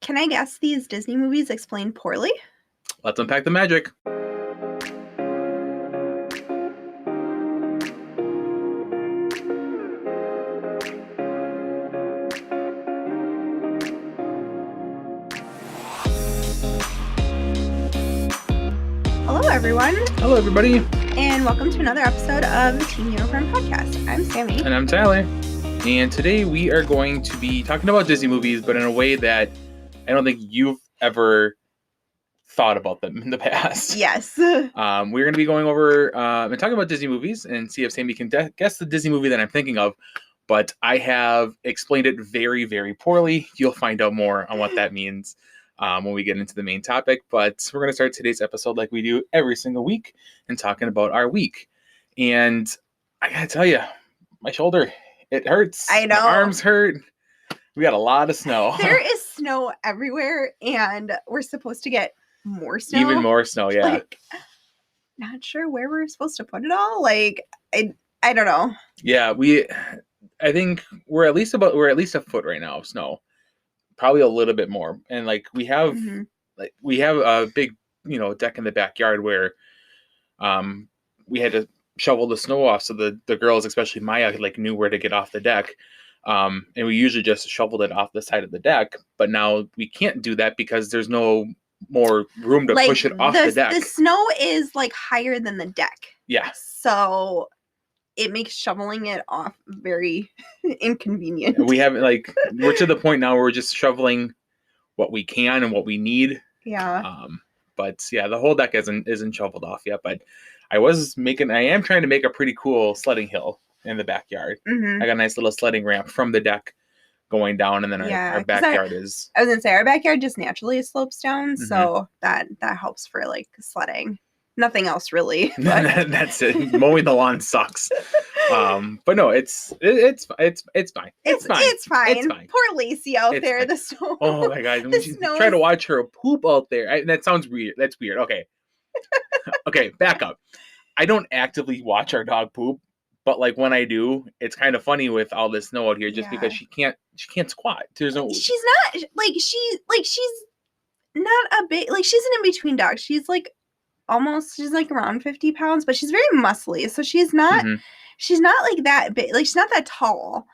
Can I guess these Disney movies explained poorly? Let's unpack the magic. Hello, everyone. Hello, everybody. And welcome to another episode of the Teen Unicorn Podcast. I'm Sammy. And I'm Tyler. And today we are going to be talking about Disney movies, but in a way that I don't think you've ever thought about them in the past. Yes. We're going to be going over and talking about Disney movies and see if Sammy can guess the Disney movie that I'm thinking of. But I have explained it very, very poorly. You'll find out more on what that means when we get into the main topic. But we're going to start today's episode like we do every single week and talking about our week. And I got to tell you, my shoulder, it hurts. I know. My arms hurt. We got a lot of snow. There is snow everywhere, and we're supposed to get more snow. Even more snow, yeah. Like, not sure where we're supposed to put it all. Like, I don't know. Yeah, I think we're at least a foot right now of snow. Probably a little bit more. And like we have a big, deck in the backyard where we had to shovel the snow off so the girls, especially Maya, like knew where to get off the deck. And we usually just shoveled it off the side of the deck, but now we can't do that because there's no more room to push it off the deck. The snow is like higher than the deck. Yeah. So it makes shoveling it off very inconvenient. We have we're to the point now where we're just shoveling what we can and what we need. Yeah. But yeah, the whole deck isn't shoveled off yet, but I am trying to make a pretty cool sledding hill in the backyard. Mm-hmm. I got a nice little sledding ramp from the deck going down, and then our backyard is... I was going to say, our backyard just naturally slopes down, so that helps for, like, sledding. Nothing else, really. That's it. Mowing the lawn sucks. But no, it's fine. It's fine. It's fine. Poor Lacey out there. Fine. The snow. Oh, my God. Snow try to watch her poop out there. That sounds weird. That's weird. Okay. Okay, back up. I don't actively watch our dog poop, but like when I do, it's kind of funny with all this snow out here just because she can't squat. There's no... She's not she's not a big, like, she's an in-between dog. She's like around 50 pounds, but she's very muscly. So she's not like that big, like she's not that tall.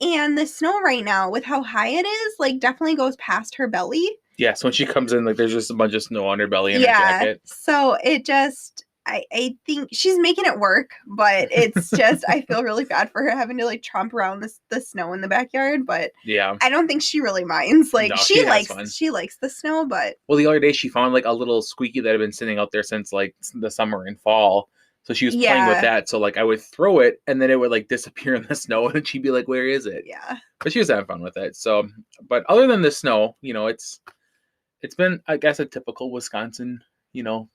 And the snow right now with how high it is, like definitely goes past her belly. Yeah, so when she comes in, like there's just a bunch of snow on her belly and her jacket. So it just, I think she's making it work, but it's just, I feel really bad for her having to like tromp around the snow in the backyard, but yeah, I don't think she really minds. Like, no, she likes the snow, but... Well, the other day she found like a little squeaky that had been sitting out there since like the summer and fall. So she was playing with that. So like I would throw it and then it would like disappear in the snow and she'd be like, where is it? Yeah. But she was having fun with it. So, but other than the snow, it's been, I guess, a typical Wisconsin,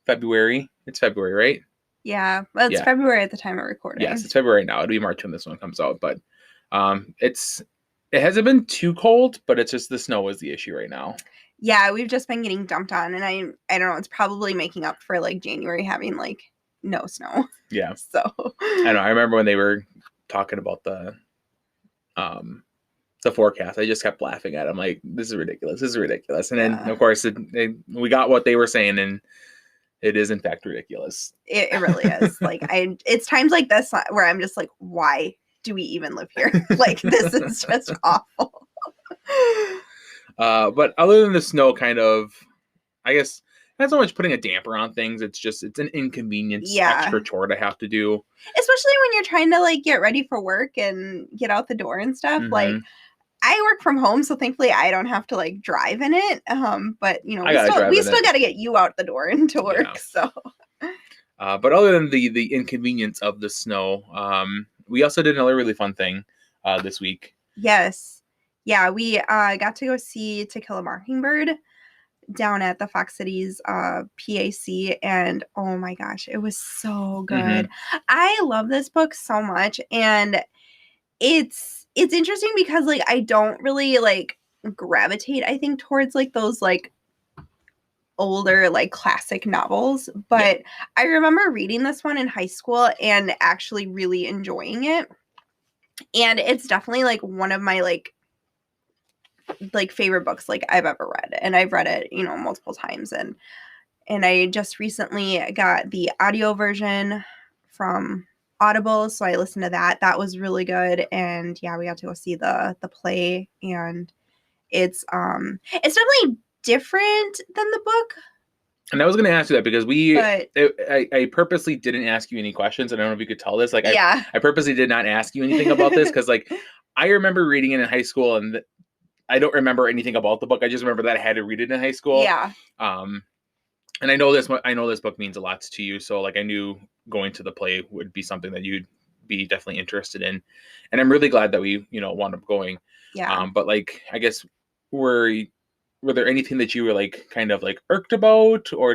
February. It's February, right? Yeah. Well, it's February at the time of recording. Yes, it's February now. It'll be March when this one comes out. But it hasn't been too cold, but it's just the snow is the issue right now. Yeah, we've just been getting dumped on. And I don't know, it's probably making up for like January having like no snow. Yeah. So. I know. I remember when they were talking about the forecast, I just kept laughing at them like, this is ridiculous. And then of course we got what they were saying, and it is in fact ridiculous. It really is. Like it's times like this where I'm just like, why do we even live here? Like, this is just awful. But other than the snow, kind of, I guess, not so much putting a damper on things. It's an inconvenience, extra chore to have to do. Especially when you're trying to like get ready for work and get out the door and stuff. Mm-hmm. Like, I work from home, so thankfully I don't have to like drive in it. But we still got to get you out the door and to work. Yeah. So. But other than the inconvenience of the snow, we also did another really fun thing this week. Yes. Yeah, we got to go see To Kill a Mockingbird down at the Fox Cities PAC, and oh my gosh, it was so good. Mm-hmm. I love this book so much, and it's interesting because like I don't really like gravitate, I think, towards like those like older like classic novels, but I remember reading this one in high school and actually really enjoying it. And it's definitely like one of my like like favorite books like I've ever read, and I've read it, you know, multiple times. And I just recently got the audio version from Audible, so I listened to that. That was really good. And yeah, we got to go see the play, and it's definitely different than the book. And I was going to ask you that because But I purposely didn't ask you any questions. And I don't know if you could tell this. Like, yeah, I purposely did not ask you anything about this because, like, I remember reading it in high school, and I don't remember anything about the book. I just remember that I had to read it in high school. yeah. And I know this book means a lot to you. So, like, I knew going to the play would be something that you'd be definitely interested in. And I'm really glad that we, you know, wound up going. Yeah. But, like, I guess were there anything that you were like kind of like irked about, or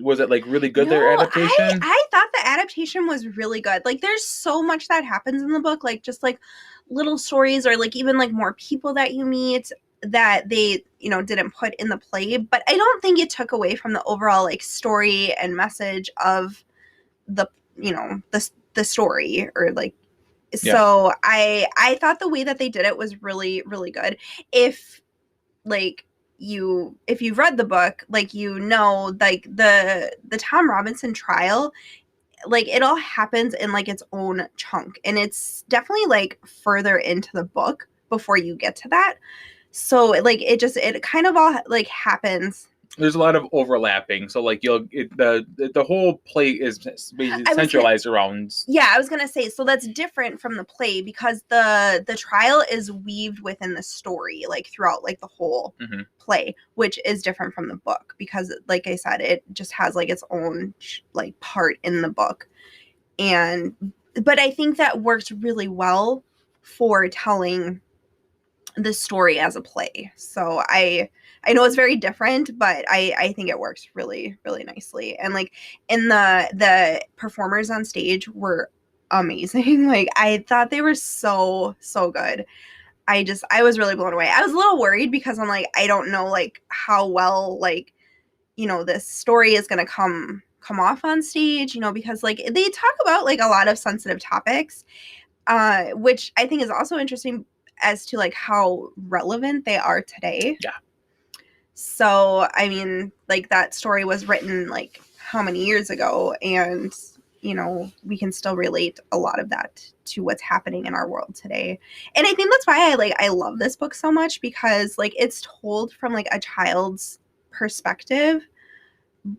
was it like really good, their adaptation? I thought the adaptation was really good. Like there's so much that happens in the book, like just like little stories, or like even like more people that you meet that they, you know, didn't put in the play. But I don't think it took away from the overall like story and message of the, you know, the story, or like, so yeah. I thought the way that they did it was really, really good. If like if you've read the book, like, you know, like the Tom Robinson trial, like it all happens in like its own chunk, and it's definitely like further into the book before you get to that. So like it kind of all like happens. There's a lot of overlapping, so like the whole play is basically centralized around. Yeah, I was gonna say, so that's different from the play because the trial is weaved within the story, like throughout like the whole play, which is different from the book because, like I said, it just has like its own like part in the book. But I think that works really well for telling the story as a play. So I know it's very different, but I think it works really, really nicely. And like in the performers on stage were amazing. Like I thought they were so good. I was really blown away. I was a little worried because I'm like, I don't know like how well like, you know, this story is gonna come off on stage, you know, because like they talk about like a lot of sensitive topics, which I think is also interesting as to like how relevant they are today. Yeah. So, I mean, like that story was written like how many years ago, and you know, we can still relate a lot of that to what's happening in our world today. And I think that's why I love this book so much, because like it's told from like a child's perspective,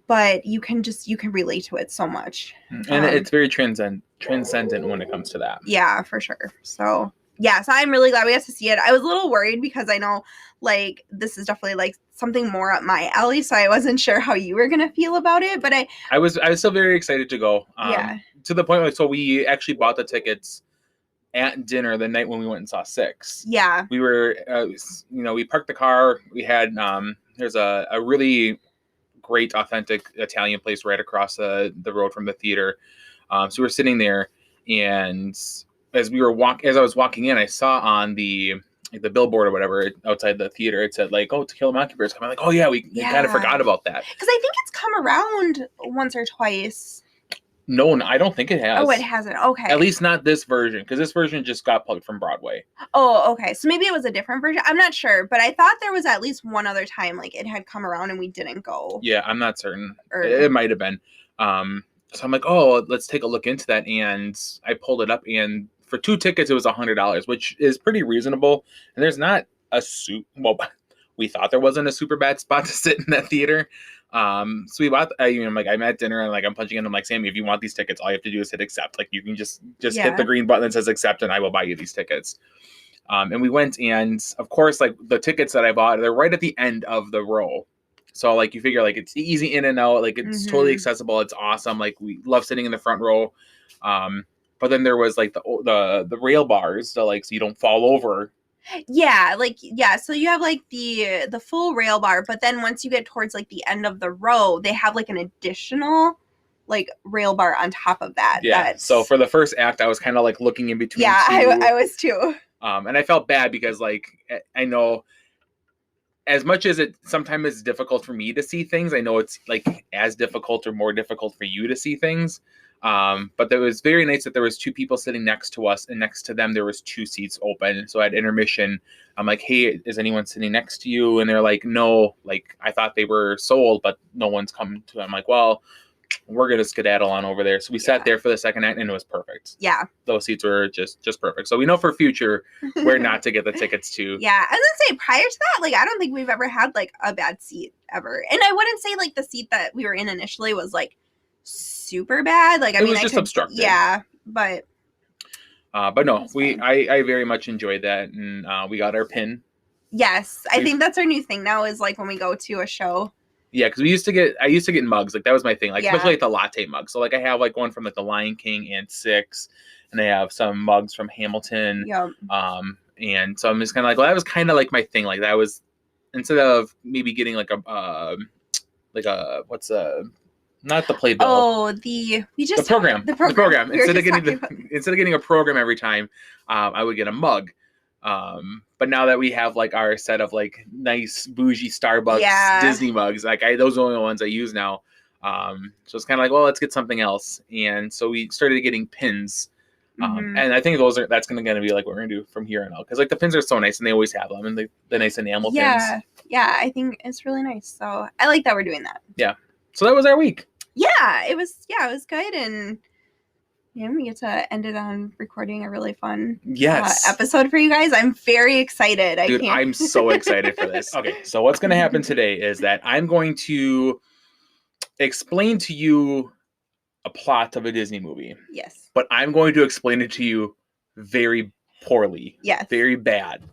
but you can relate to it so much. And it's very transcendent when it comes to that. Yeah, for sure. So yeah, so I'm really glad we got to see it. I was a little worried because I know like this is definitely like something more up my alley, so I wasn't sure how you were gonna feel about it. But I was still very excited to go. Yeah. To the point where, so we actually bought the tickets at dinner the night when we went and saw Six. Yeah. We were, you know, we parked the car. We had there's a really great authentic Italian place right across the road from the theater. So we were sitting there, and as I was walking in, I saw on the billboard or whatever outside the theater, it said like, "Oh, To Kill a Mockingbird's coming." I'm like, "Oh yeah, we kind of forgot about that." Because I think it's come around once or twice. No, I don't think it has. Oh, it hasn't. Okay. At least not this version, because this version just got plugged from Broadway. Oh, okay. So maybe it was a different version. I'm not sure, but I thought there was at least one other time like it had come around and we didn't go. Yeah, I'm not certain. It might have been. So I'm like, oh, let's take a look into that, and I pulled it up, and for 2 tickets it was $100, which is pretty reasonable. And there's not a we thought there wasn't a super bad spot to sit in that theater. So we bought. I'm at dinner and like I'm punching in. I'm like, Sammy, if you want these tickets, all you have to do is hit accept. Like you can just hit the green button that says accept, and I will buy you these tickets. And we went, and of course, like the tickets that I bought, they're right at the end of the row. So like you figure like it's easy in and out, like it's totally accessible. It's awesome. Like we love sitting in the front row. But then there was like the rail bars, so like so you don't fall over. Yeah, so you have like the full rail bar, but then once you get towards like the end of the row, they have like an additional like rail bar on top of that. Yeah. So for the first act, I was kind of like looking in between. Yeah, I was too. And I felt bad because like I know as much as it sometimes is difficult for me to see things, I know it's like as difficult or more difficult for you to see things. But it was very nice that there was 2 people sitting next to us, and next to them there was 2 seats open. So at intermission, I'm like, hey, is anyone sitting next to you? And they're like, no, like I thought they were sold, but no one's come to them. I'm like, well, we're gonna skedaddle on over there. So we sat there for the second act, and it was perfect. Yeah, those seats were just perfect. So we know for future where not to get the tickets to. Yeah, I was gonna say prior to that, like I don't think we've ever had like a bad seat ever, and I wouldn't say like the seat that we were in initially was like super bad. Like I mean, was just obstructed. Yeah, but no, I very much enjoyed that, and we got our pin. Yes, I think that's our new thing now. Is like when we go to a show. Yeah, because I used to get mugs. Like that was my thing. Like especially like the latte mugs. So like I have like one from like the Lion King and Six, and I have some mugs from Hamilton. Yep. And so I'm just kind of like, well, that was kind of like my thing. Like that was instead of maybe getting like a what's not the playbill. Oh, the program. The program. Instead of getting a program every time, I would get a mug. But now that we have like our set of like nice bougie Starbucks Disney mugs, like those are the only ones I use now. So it's kind of like, well, let's get something else. And so we started getting pins. And I think that's going to be like what we're going to do from here on out. Because like the pins are so nice and they always have them, and the nice enamel pins. Yeah, I think it's really nice. So I like that we're doing that. Yeah. So that was our week. Yeah, it was good, and we get to end it on recording a really fun episode for you guys. I'm very excited. Dude, I'm so excited for this. Okay, so what's going to happen today is that I'm going to explain to you a plot of a Disney movie. Yes. But I'm going to explain it to you very poorly. Yes. Very bad.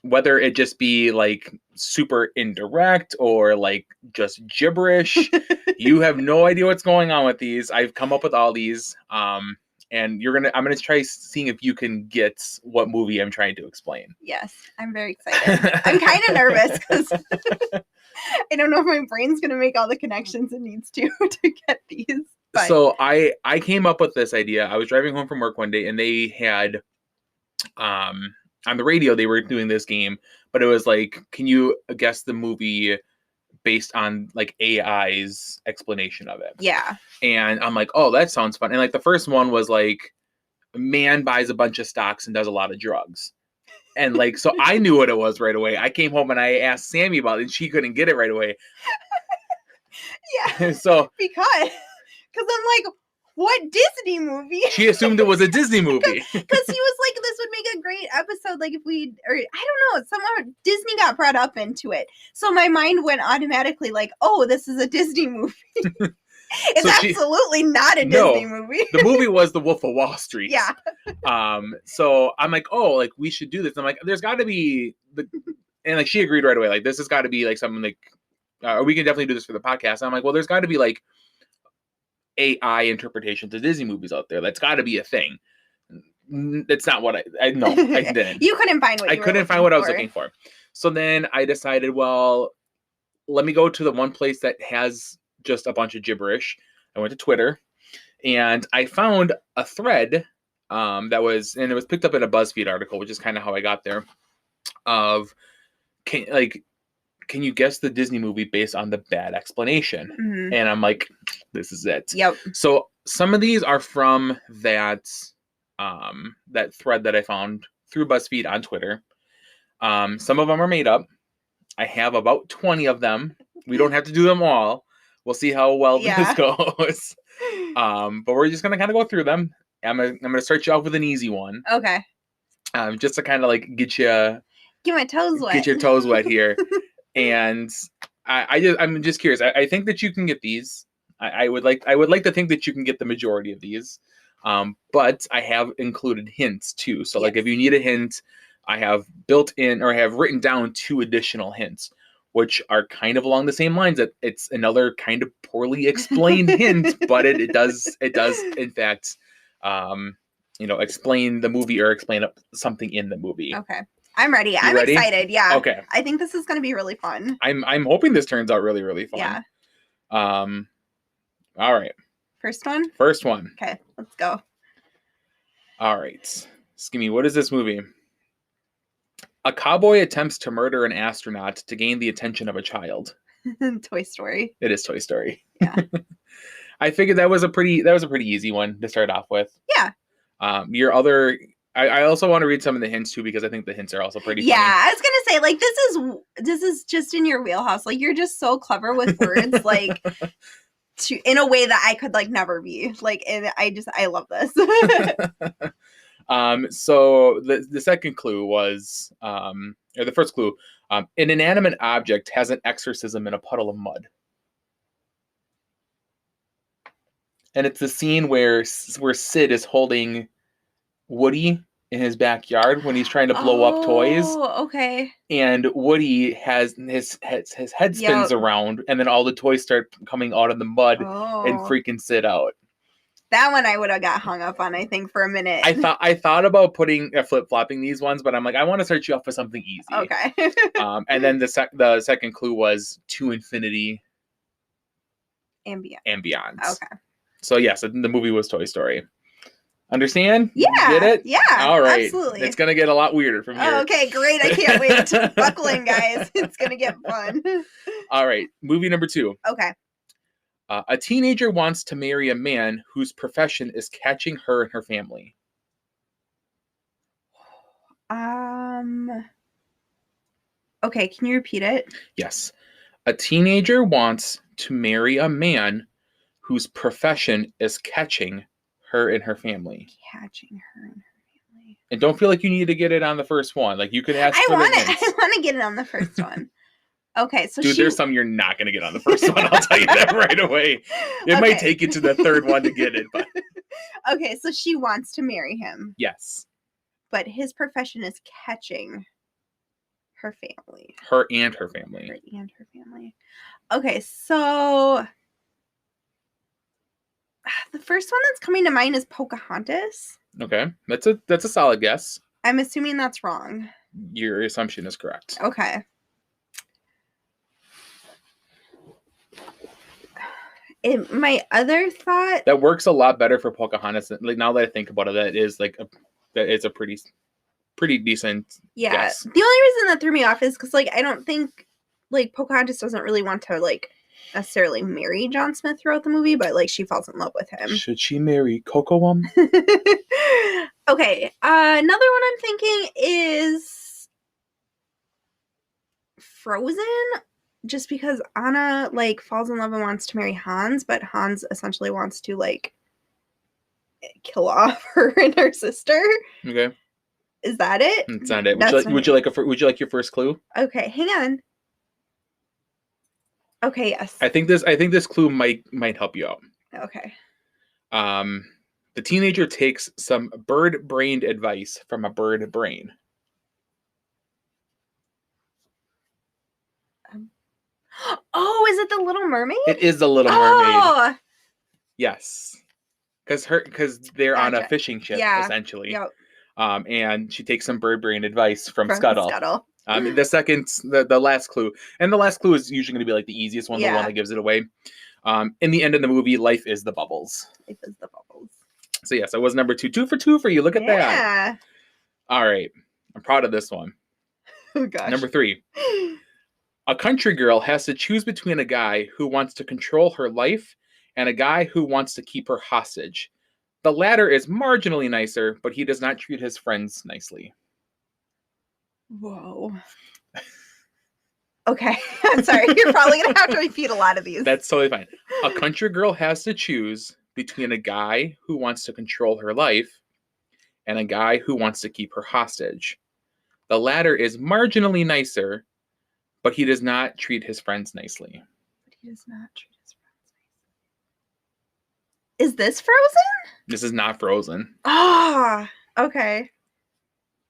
Whether it just be like super indirect or like just gibberish. You have no idea what's going on with these. I've come up with all these. And I'm gonna try seeing if you can get what movie I'm trying to explain. Yes, I'm very excited. I'm kind of nervous because I don't know if my brain's gonna make all the connections it needs to get these. But. So I came up with this idea. I was driving home from work one day, and they had on the radio they were doing this game, but it was like, can you guess the movie based on like AI's explanation of it? Yeah. And I'm like, oh, that sounds fun. And like the first one was like, a man buys a bunch of stocks and does a lot of drugs. And like, so I knew what it was right away. I came home and I asked Sammy about it, and she couldn't get it right away. Yeah. So because I'm like, what Disney movie? She assumed it was a Disney movie. Because he was like, this would make a great episode. Like if I don't know, somehow Disney got brought up into it. So my mind went automatically like, oh, this is a Disney movie. It's absolutely not a Disney movie. The movie was The Wolf of Wall Street. Yeah. So I'm like, oh, like we should do this. I'm like, there's got to be and like she agreed right away. Like this has got to be like something like, we can definitely do this for the podcast. And I'm like, well, there's got to be like AI interpretations of Disney movies out there. That's got to be a thing. It's not what I didn't. You couldn't find what I couldn't find what I was looking for. So then I decided, well, let me go to the one place that has just a bunch of gibberish. I went to Twitter, and I found a thread that was picked up in a BuzzFeed article, which is kind of how I got there. Can you guess the Disney movie based on the bad explanation? Mm-hmm. And I'm like, this is it. Yep. So some of these are from that thread that I found through BuzzFeed on Twitter. Some of them are made up. I have about 20 of them. We don't have to do them all. We'll see how well this goes. But we're just gonna kind of go through them. I'm gonna start you off with an easy one. Okay. Just to kind of like get my toes wet. Get your toes wet here. And I'm just curious. I think that you can get these. I would like to think that you can get the majority of these. But I have included hints too. So like if you need a hint, I have built in or have written down 2 additional hints, which are kind of along the same lines. That it's another kind of poorly explained hint, but it does in fact explain the movie or explain something in the movie. Okay. I'm ready. I'm ready? Excited. Yeah. Okay. I think this is going to be really fun. I'm hoping this turns out really, really fun. Yeah. All right. First one? First one. Okay, let's go. All right. Skimmy, what is this movie? A cowboy attempts to murder an astronaut to gain the attention of a child. Toy Story. It is Toy Story. Yeah. I figured that was a pretty easy one to start off with. Yeah. Your other, I also want to read some of the hints too, because I think the hints are also pretty funny. Yeah, I was gonna say, like, this is just in your wheelhouse. Like, you're just so clever with words, like, in a way that I could like never be. Like, and I love this. So the second clue was, or the first clue, an inanimate object has an exorcism in a puddle of mud. And it's the scene where Sid is holding Woody in his backyard when he's trying to blow up toys. Oh, okay. And Woody has his head spins around, and then all the toys start coming out of the mud and freaking Sid out. That one I would have got hung up on, I think, for a minute. I thought about putting flip-flopping these ones, but I'm like, I want to start you off with something easy. Okay. And then the second clue was to infinity and beyond. And beyond. Okay. So yes, the movie was Toy Story. Understand? Yeah. Get it? Yeah. All right. Absolutely. It's gonna get a lot weirder from here. Oh, okay, great. I can't wait. Buckle in, guys. It's gonna get fun. All right. Movie number 2. Okay. A teenager wants to marry a man whose profession is catching her and her family. Okay, can you repeat it? Yes. A teenager wants to marry a man whose profession is catching her and her family. Catching her and her family. And don't feel like you need to get it on the first one. Like, you could ask for the hints. I want to get it on the first one. Okay, so dude, there's some you're not going to get on the first one. I'll tell you that right away. It might take you to the third one to get it. But okay, so she wants to marry him. Yes. But his profession is catching her family. Her and her family. Her and her family. Okay, so the first one that's coming to mind is Pocahontas. Okay, that's a solid guess. I'm assuming that's wrong. Your assumption is correct. Okay. My other thought that works a lot better for Pocahontas. Like, now that I think about it, that is like that is a pretty decent guess. The only reason that threw me off is because, like, I don't think, like, Pocahontas doesn't really want to, like, necessarily marry John Smith throughout the movie, but, like, she falls in love with him. Should she marry Cocoa? Okay, another one I'm thinking is Frozen. Just because Anna, like, falls in love and wants to marry Hans, but Hans essentially wants to, like, kill off her and her sister. Okay. Is that it? That's not it. Would you like your first clue? Okay, hang on. Okay, yes. I think this clue might help you out. Okay. The teenager takes some bird-brained advice from a bird brain. Oh, is it the Little Mermaid? It is the Little Mermaid. Yes, because they're on a fishing ship essentially. Yep. And she takes some bird brain advice from Scuttle. The last clue, and the last clue is usually going to be like the easiest one, the one that gives it away. In the end of the movie, life is the bubbles. Life is the bubbles. So yes, that was number 2. 2 for 2 for you. Look at that. Yeah. All right, I'm proud of this one. Oh gosh. Number 3. A country girl has to choose between a guy who wants to control her life and a guy who wants to keep her hostage. The latter is marginally nicer, but he does not treat his friends nicely. Whoa. Okay. I'm sorry. You're probably going to have to repeat a lot of these. That's totally fine. A country girl has to choose between a guy who wants to control her life and a guy who wants to keep her hostage. The latter is marginally nicer, but he does not treat his friends nicely. Is this Frozen? This is not Frozen. Ah, okay.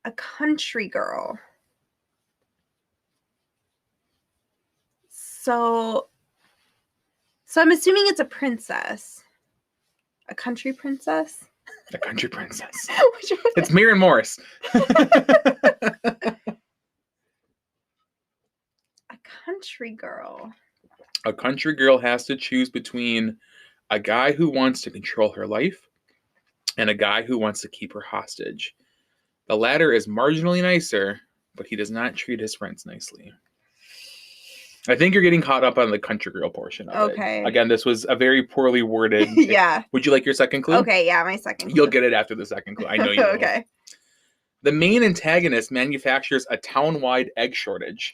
A country girl. So I'm assuming it's a princess. A country princess? A country princess. It's Miriam Morris. Country girl. A country girl has to choose between a guy who wants to control her life and a guy who wants to keep her hostage. The latter is marginally nicer, but he does not treat his friends nicely. I think you're getting caught up on the country girl portion of it. Okay. Again, this was a very poorly worded. Yeah. Would you like your second clue? Okay, yeah, my second clue. You'll get it after the second clue. I know you will. Okay. The main antagonist manufactures a town-wide egg shortage.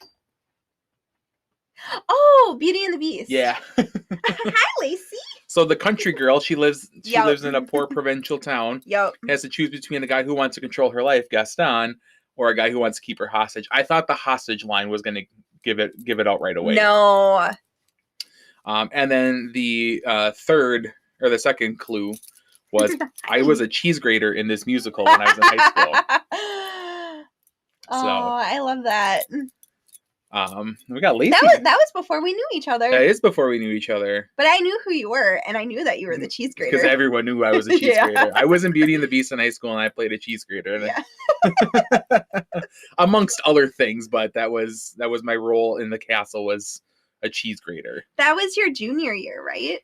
Oh, Beauty and the Beast. Yeah. Hi, Lacey. So the country girl, she lives Yep. in a poor provincial town. Yep. Has to choose between a guy who wants to control her life, Gaston, or a guy who wants to keep her hostage. I thought the hostage line was going to give it out right away. No. And then the third or the second clue was I was a cheese grater in this musical when I was in high school. Oh, I love that. We got Lacey. That was before we knew each other. That is before we knew each other. But I knew who you were, and I knew that you were the cheese grater. Because everyone knew I was a cheese grater. I was in Beauty and the Beast in high school, and I played a cheese grater. Yeah. Amongst other things, but that was my role in the castle was a cheese grater. That was your junior year, right?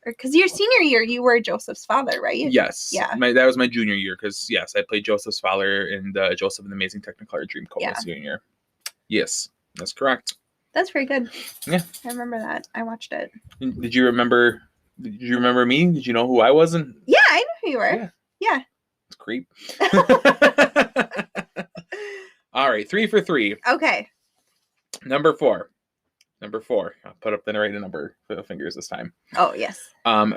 Because your Oh. senior year, you were Joseph's father, right? Yes. Yeah. That was my junior year because, yes, I played Joseph's father in the Joseph and the Amazing Technicolor Dreamcoat my senior year. Yes, that's correct. That's very good. Yeah. I remember that. I watched it. Did you remember me? Did you know who I was? Yeah, I know who you were. Yeah. It's creep. All right, 3 for 3. Okay. Number 4. I'll put up the right number for the fingers this time. Oh, yes.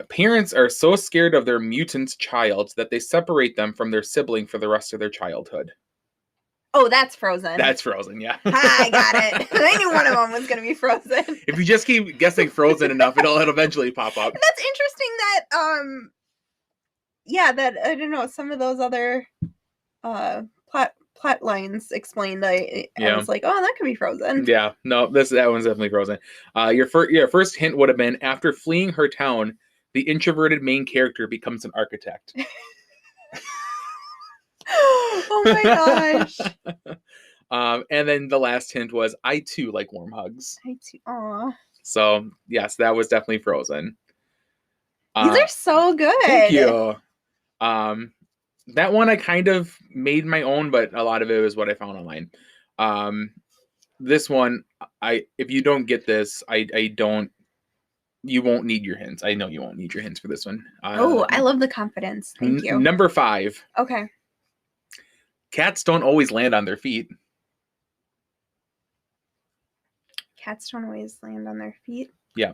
Parents are so scared of their mutant child that they separate them from their sibling for the rest of their childhood. Oh, that's Frozen. That's Frozen, yeah. I got it. I knew one of them was going to be Frozen. If you just keep guessing Frozen enough, it'll eventually pop up. That's interesting that, that, I don't know, some of those other plot lines explained. I was like, oh, that could be Frozen. Yeah, no, that one's definitely Frozen. Your first hint would have been, after fleeing her town, the introverted main character becomes an architect. Oh my gosh. And then the last hint was, I too like warm hugs. I too. Aw. So yes, that was definitely Frozen. These are so good. Thank you. That one I kind of made my own, but a lot of it was what I found online. This one, if you don't get this, you won't need your hints. I know you won't need your hints for this one. I love the confidence. Thank you. Number 5. Okay. Cats don't always land on their feet. Cats don't always land on their feet? Yeah.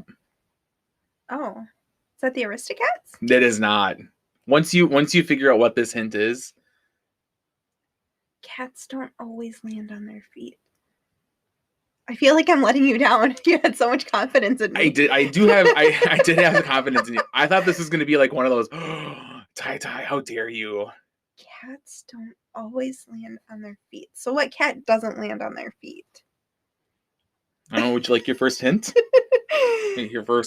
Oh. Is that the Aristocats? That is not. Once you figure out what this hint is. Cats don't always land on their feet. I feel like I'm letting you down. You had so much confidence in me. I did have the confidence in you. I thought this was going to be like one of those, Ty, how dare you? Cats don't always land on their feet. So what cat doesn't land on their feet? I don't know. Would you like your first hint?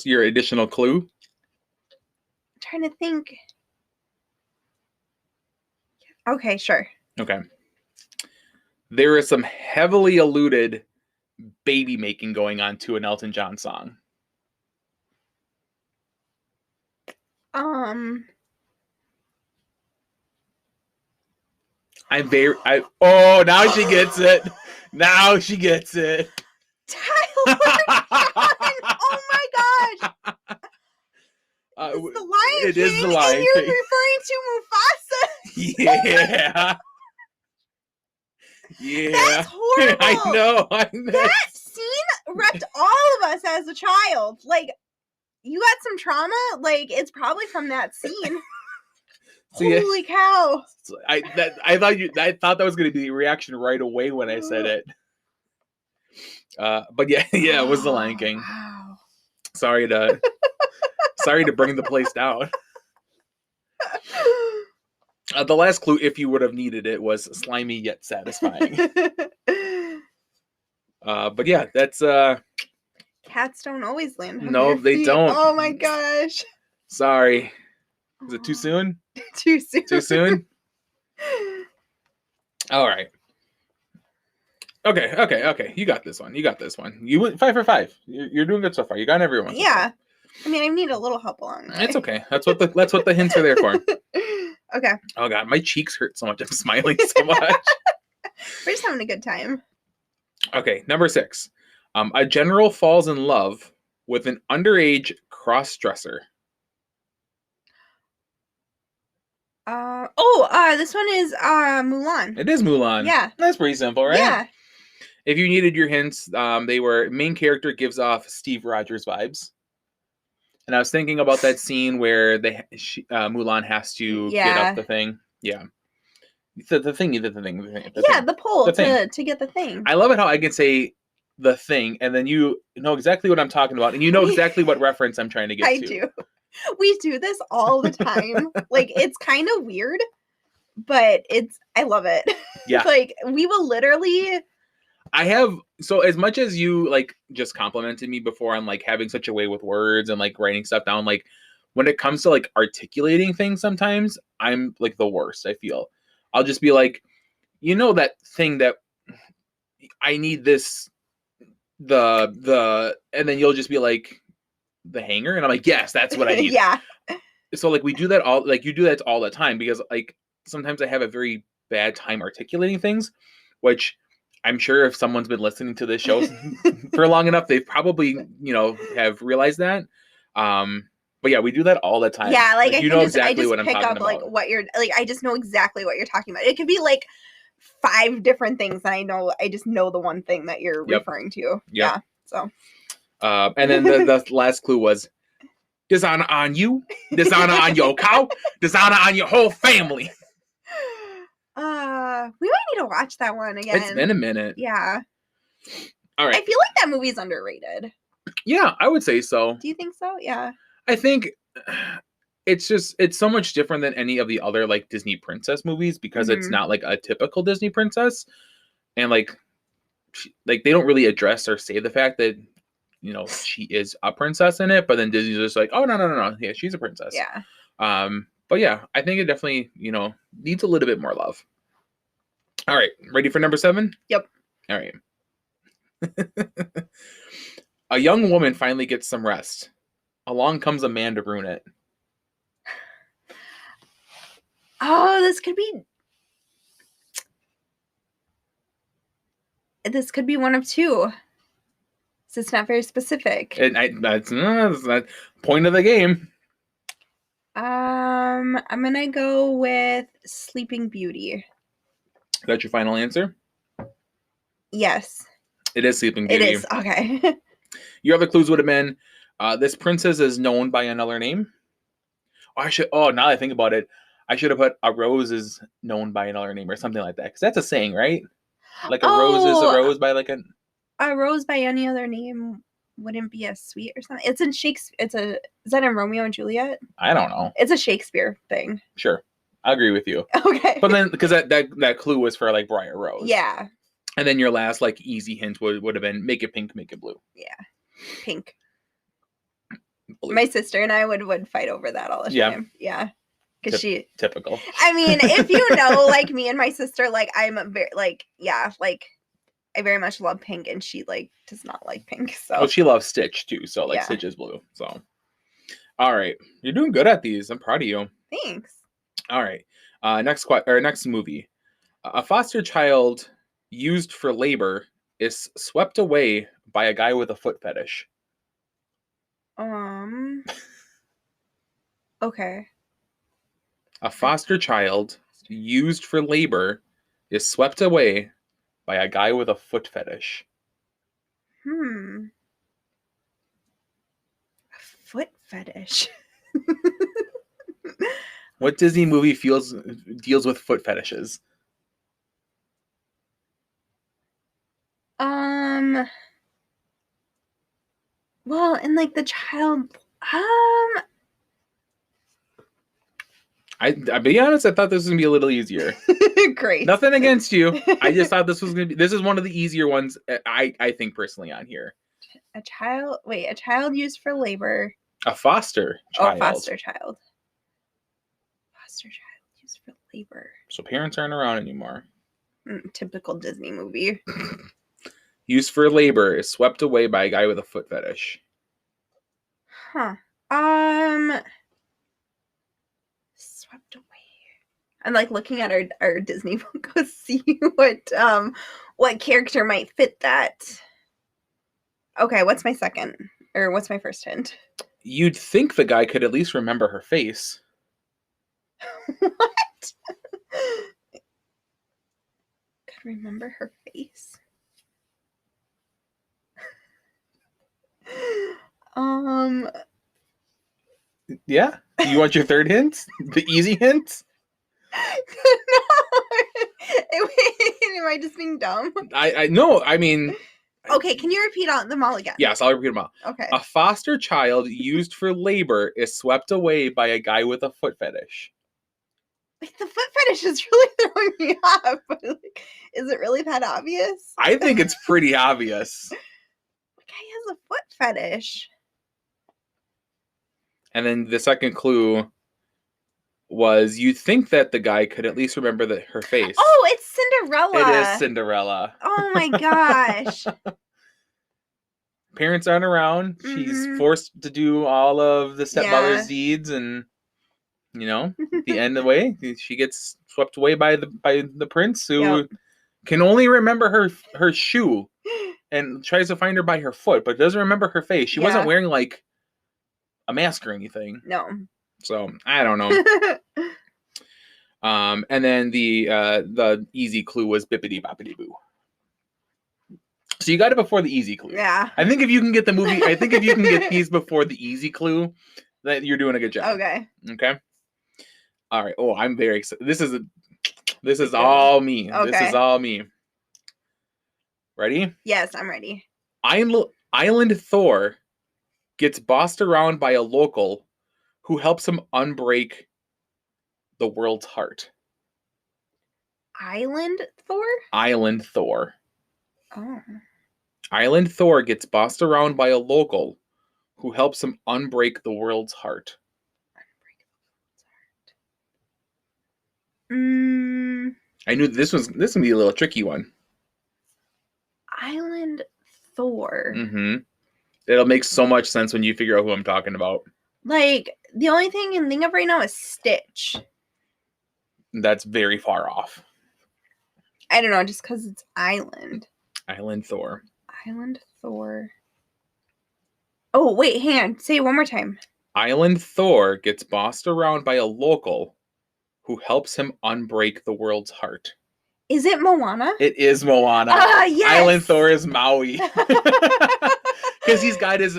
your additional clue? I'm trying to think. Okay, sure. Okay. There is some heavily alluded baby making going on to an Elton John song. Now she gets it. Now she gets it. Tyler John! Oh my gosh! It's the Lion King. It is the Lion and you're King. referring to Mufasa. Yeah. Yeah. That's horrible. I know. That scene wrecked all of us as a child. Like, you got some trauma? Like, it's probably from that scene. Holy cow. I thought that was going to be the reaction right away when I said it. But yeah, it was the Lion King. Wow. Sorry to bring the place down. The last clue, if you would have needed it, was slimy yet satisfying. But yeah, that's Cats don't always land on no, their they feet. don't. Oh my gosh. Sorry. Is it too soon? Too soon. Too soon? All right. Okay. You got this one. You went 5 for 5. You're doing good so far. You got everyone. Yeah. I mean, I need a little help along the way. It's okay. That's what the hints are there for. Okay. Oh god, my cheeks hurt so much. I'm smiling so much. We're just having a good time. Okay, number 6. A general falls in love with an underage cross-dresser. This one is Mulan. It is Mulan. Yeah. That's pretty simple, right? Yeah. If you needed your hints, they were main character gives off Steve Rogers vibes. And I was thinking about that scene where Mulan has to get up the thing. Yeah. The thing. The pole to get the thing. I love it how I can say the thing, and then you know exactly what I'm talking about, and you know exactly what reference I'm trying to get to. I do. We do this all the time. Like, it's kind of weird, but I love it. Yeah. Like, we will literally... So as much as you like just complimented me before on like having such a way with words and like writing stuff down, like when it comes to like articulating things, sometimes I'm like the worst. I feel I'll just be like, you know, that thing that I need this, and then you'll just be like the hanger, and I'm like, yes, that's what I need. Yeah. So like we do that all, like you do that all the time, because like sometimes I have a very bad time articulating things, which I'm sure if someone's been listening to this show for long enough, they've probably, have realized that. But yeah, we do that all the time. Yeah, like you know exactly what I'm talking about. Like what you're like, I just know exactly what you're talking about. It could be like 5 different things, and I just know the one thing that you're referring to. Yep. Yeah. So. And then the last clue was dishonor on you, dishonor on your cow, dishonor on your whole family. We might need to watch that one again. It's been a minute. Yeah. All right. I feel like that movie's underrated. Yeah, I would say so. Do you think so? Yeah. I think it's so much different than any of the other like Disney princess movies, because it's not like a typical Disney princess, and like they don't really address or say the fact that she is a princess in it, but then Disney's just like, oh no, yeah, she's a princess. Yeah. But yeah, I think it definitely needs a little bit more love. All right, ready for number 7? Yep. All right. A young woman finally gets some rest. Along comes a man to ruin it. Oh, this could be one of 2. So it's not very specific. That's not point of the game. I'm gonna go with Sleeping Beauty. Is that your final answer? Yes. It is Sleeping Beauty. It is. Okay. Your other clues would have been, this princess is known by another name. Now that I think about it, I should have put a rose is known by another name or something like that. Because that's a saying, right? Like a rose is a rose by like a rose by any other name wouldn't be as sweet or something. It's in Shakespeare. Is that in Romeo and Juliet? I don't know. It's a Shakespeare thing. Sure. I agree with you. Okay. But then, because that clue was for like Briar Rose. Yeah. And then your last like easy hint would have been make it pink, make it blue. Yeah. Pink. Blue. My sister and I would fight over that all the time. Yeah. Because typical. I mean, if you know, like me and my sister, like I'm very like, yeah, like I very much love pink, and she like does not like pink. So well, she loves Stitch too. So like Stitch is blue. So all right, you're doing good at these. I'm proud of you. Thanks. All right. Next movie. A foster child used for labor is swept away by a guy with a foot fetish. Okay. A foster child used for labor is swept away by a guy with a foot fetish. A foot fetish. What Disney movie deals with foot fetishes? Well, and like the child, I'll be honest, I thought this was gonna be a little easier. Great. Nothing against you. I just thought this is one of the easier ones, I think personally on here. A child used for labor. A foster child. Foster child. Foster child used for labor. So parents aren't around anymore. Typical Disney movie. Used for labor is swept away by a guy with a foot fetish. Huh. Swept away. I'm like looking at our Disney book to see what character might fit that. Okay, what's my second? Or what's my first hint? You'd think the guy could at least remember her face. What? Could remember her face? Yeah? You want your third hint? The easy hint? No. Am I just being dumb? I no, I mean... Okay, can you repeat them all again? Yes, I'll repeat them all. Okay. A foster child used for labor is swept away by a guy with a foot fetish. Wait, the foot fetish is really throwing me off. But like, is it really that obvious? I think it's pretty obvious. The guy has a foot fetish. And then the second clue was you think that the guy could at least remember her face. Oh, it's Cinderella. It is Cinderella. Oh my gosh. Parents aren't around. Mm-hmm. She's forced to do all of the stepmother's deeds, and you know, at the end of the way, she gets swept away by the prince who can only remember her shoe and tries to find her by her foot, but doesn't remember her face. She wasn't wearing like a mask or anything. No. So I don't know. And then the easy clue was bippity boppity boo. So you got it before the easy clue. Yeah. I think if you can get these before the easy clue, that you're doing a good job. Okay. Okay. All right. Oh, I'm very excited. This is all me. Okay. This is all me. Ready? Yes, I'm ready. Island Thor gets bossed around by a local who helps him unbreak the world's heart. Island Thor? Island Thor. Oh. Island Thor gets bossed around by a local who helps him unbreak the world's heart. I knew this would be a little tricky one. Island Thor. Mm-hmm. It'll make so much sense when you figure out who I'm talking about. Like, the only thing I can think of right now is Stitch. That's very far off. I don't know, just because it's Island. Island Thor. Island Thor. Oh, wait, hang on. Say it one more time. Island Thor gets bossed around by a local who helps him unbreak the world's heart. Is it Moana? It is Moana. Yes! Island Thor is Maui. Because he's got his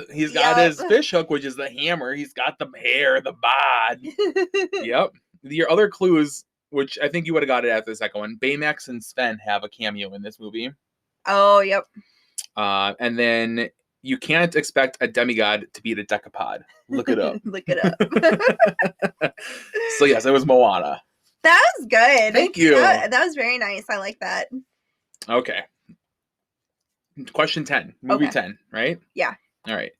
fish hook, which is the hammer. He's got the hair, the bod. Yep. Your other clues, which I think you would have got it after the second one. Baymax and Sven have a cameo in this movie. Oh, yep. And then you can't expect a demigod to beat a decapod. Look it up. Look it up. So yes, it was Moana. That was good. Thank you. That was very nice. I like that. Okay. Question 10. Movie 10, right? Yeah. All right.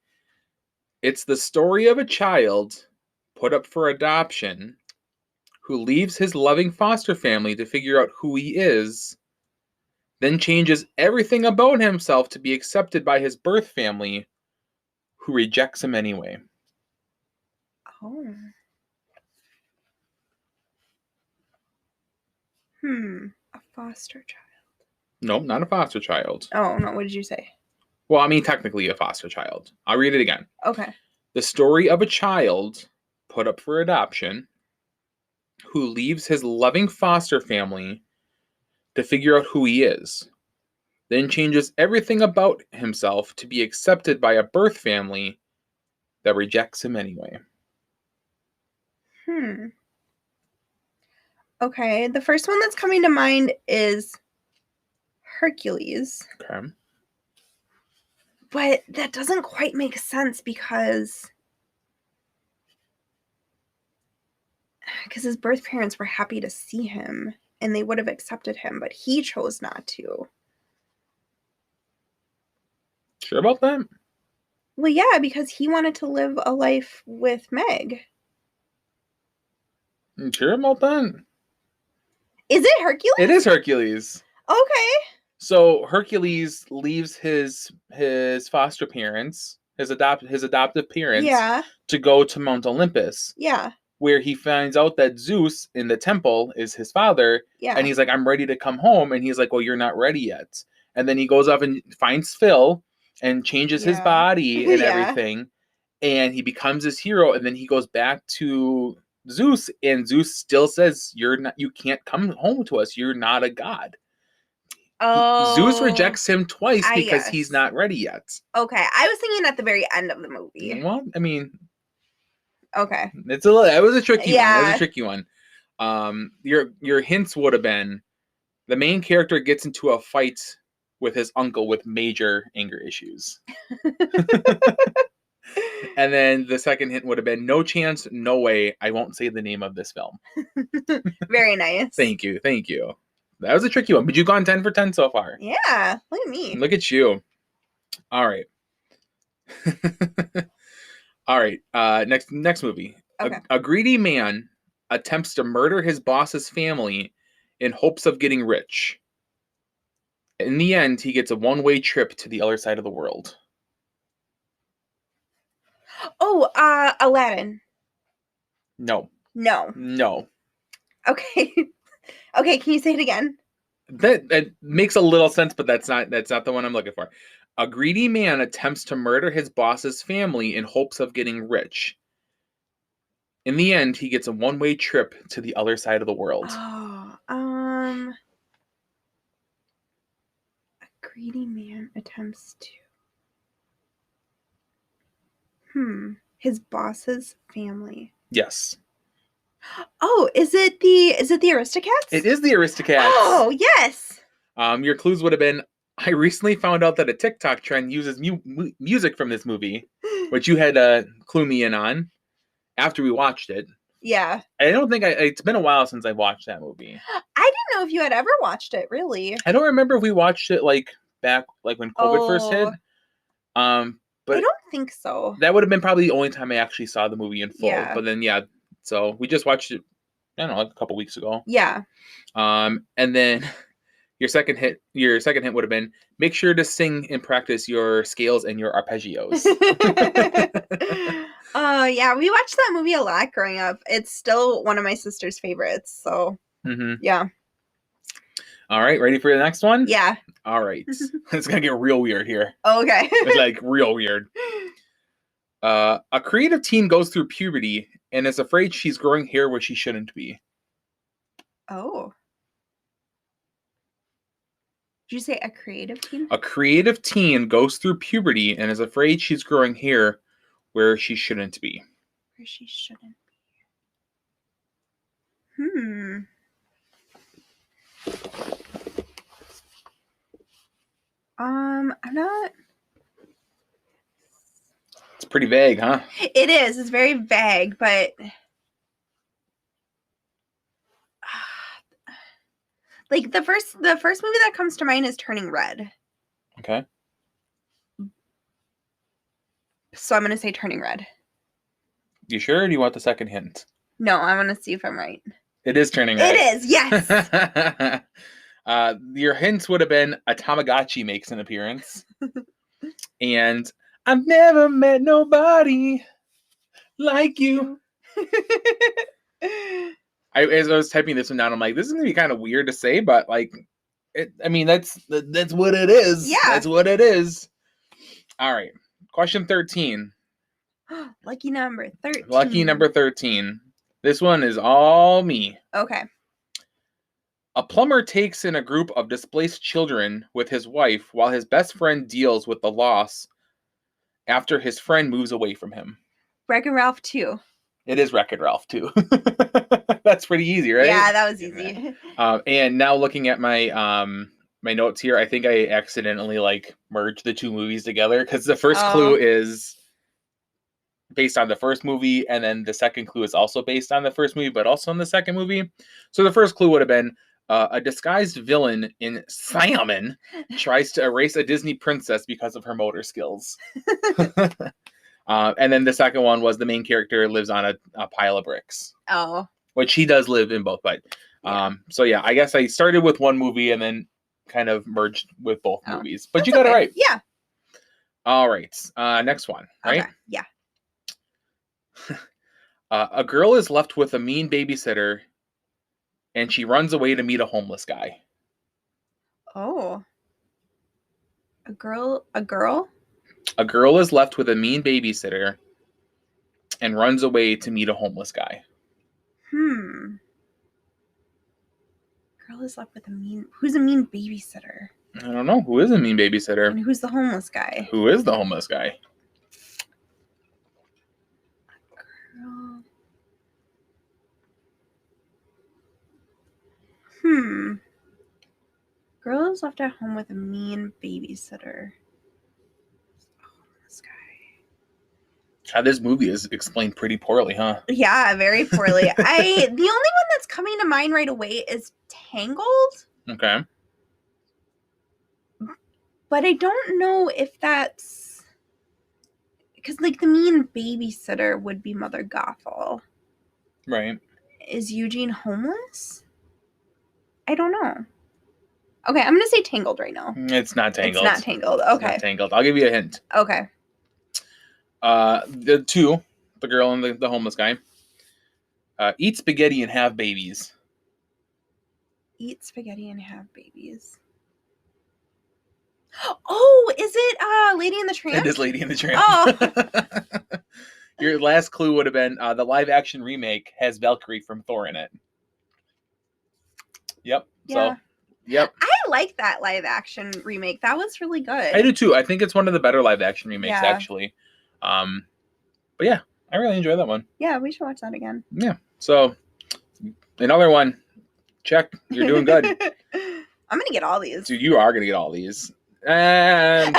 It's the story of a child put up for adoption who leaves his loving foster family to figure out who he is, then changes everything about himself to be accepted by his birth family, who rejects him anyway. Oh. A foster child. No, not a foster child. Oh, no, what did you say? Well, I mean, technically a foster child. I'll read it again. Okay. The story of a child put up for adoption who leaves his loving foster family to figure out who he is, then changes everything about himself to be accepted by a birth family that rejects him anyway. Okay, the first one that's coming to mind is Hercules. Okay. But that doesn't quite make sense because his birth parents were happy to see him and they would have accepted him, but he chose not to. Sure about that? Well, yeah, because he wanted to live a life with Meg. You sure about that? Is it Hercules? It is Hercules. Okay. So Hercules leaves his foster parents, his adoptive parents, to go to Mount Olympus. Yeah. Where he finds out that Zeus in the temple is his father. Yeah. And he's like, I'm ready to come home. And he's like, well, you're not ready yet. And then he goes off and finds Phil. and changes his body and Yeah. everything, and he becomes his hero, and then he goes back to Zeus, and Zeus still says, you can't come home to us. You're not a god. Zeus rejects him twice because he's not ready yet. Okay, I was thinking at the very end of the movie. Well, I mean, okay, that was a tricky one. That was a tricky one. Your hints would have been the main character gets into a fight with his uncle with major anger issues. And then the second hint would have been no chance, no way. I won't say the name of this film. Very nice. Thank you. That was a tricky one, but you've gone 10 for 10 so far. Yeah, look at me. Look at you. All right. All right. Next movie. Okay. A greedy man attempts to murder his boss's family in hopes of getting rich. In the end, he gets a one-way trip to the other side of the world. Oh, Aladdin. No. Okay. Okay, can you say it again? That makes a little sense, but that's not the one I'm looking for. A greedy man attempts to murder his boss's family in hopes of getting rich. In the end, he gets a one-way trip to the other side of the world. Oh, a greedy man attempts to his boss's family. Yes. Oh, is it the Aristocats? It is the Aristocats. Oh, yes. Your clues would have been, I recently found out that a TikTok trend uses music from this movie, which you had clue me in on after we watched it. Yeah. I don't think it's been a while since I watched that movie. I didn't know if you had ever watched it, really. I don't remember if we watched it back when COVID first hit. But I don't think so. That would have been probably the only time I actually saw the movie in full. Yeah. But then so we just watched it, I don't know, a couple weeks ago. Yeah. And then your second hint would have been make sure to sing and practice your scales and your arpeggios. Yeah, we watched that movie a lot growing up. It's still one of my sister's favorites. So yeah. All right, ready for the next one? Yeah. All right. It's gonna get real weird here. Okay. It's real weird. A creative teen goes through puberty and is afraid she's growing hair where she shouldn't be. Oh. Did you say a creative teen? A creative teen goes through puberty and is afraid she's growing hair where she shouldn't be. Where she shouldn't be. I'm not. It's pretty vague, huh? It is. It's very vague, but the first movie that comes to mind is Turning Red. Okay. So I'm gonna say Turning Red. You sure? Or do you want the second hint? No, I want to see if I'm right. It is Turning Red. It is. Yes. Your hints would have been a Tamagotchi makes an appearance, and I've never met nobody like you. As I was typing this one down, I'm like, this is gonna be kind of weird to say, but that's what it is. Yeah, that's what it is. All right, question 13. Lucky number 13. Lucky number 13. This one is all me. Okay. A plumber takes in a group of displaced children with his wife while his best friend deals with the loss after his friend moves away from him. Wreck-It Ralph 2. It is Wreck-It Ralph 2. That's pretty easy, right? Yeah, that was easy. And now looking at my my notes here, I think I accidentally merged the two movies together because the first clue is based on the first movie, and then the second clue is also based on the first movie, but also on the second movie. So the first clue would have been a disguised villain in Salmon tries to erase a Disney princess because of her motor skills. And then the second one was the main character lives on a pile of bricks. Oh. Which he does live in both, but so yeah, I guess I started with one movie and then kind of merged with both movies. But you got it right. Yeah. All right. Next one, right? Okay. Yeah. A girl is left with a mean babysitter and she runs away to meet a homeless guy. Oh. A girl? A girl is left with a mean babysitter and runs away to meet a homeless guy. Girl is left with who's a mean babysitter? I don't know. Who is a mean babysitter? And who's the homeless guy? Who is the homeless guy? Girl. Girl is left at home with a mean babysitter. Homeless guy. God, this movie is explained pretty poorly, huh? Yeah, very poorly. The only one that's coming to mind right away is Tangled. Okay. But I don't know if that's because, like, the mean babysitter would be Mother Gothel. Right. Is Eugene homeless? I don't know. Okay, I'm gonna say Tangled right now. It's not Tangled. It's not Tangled. Okay. It's not Tangled. I'll give you a hint. Okay. The girl and the homeless guy, eat spaghetti and have babies. Eat spaghetti and have babies. Oh, is it Lady and the Tramp? It is Lady and the Tramp. Oh. Your last clue would have been the live action remake has Valkyrie from Thor in it. Yep. Yeah. So, yep. I like that live action remake. That was really good. I do too. I think it's one of the better live action remakes, Yeah. actually. But yeah, I really enjoy that one. Yeah, we should watch that again. Yeah. So, another one. Check. You're doing good. I'm gonna get all these. Dude, you are gonna get all these. And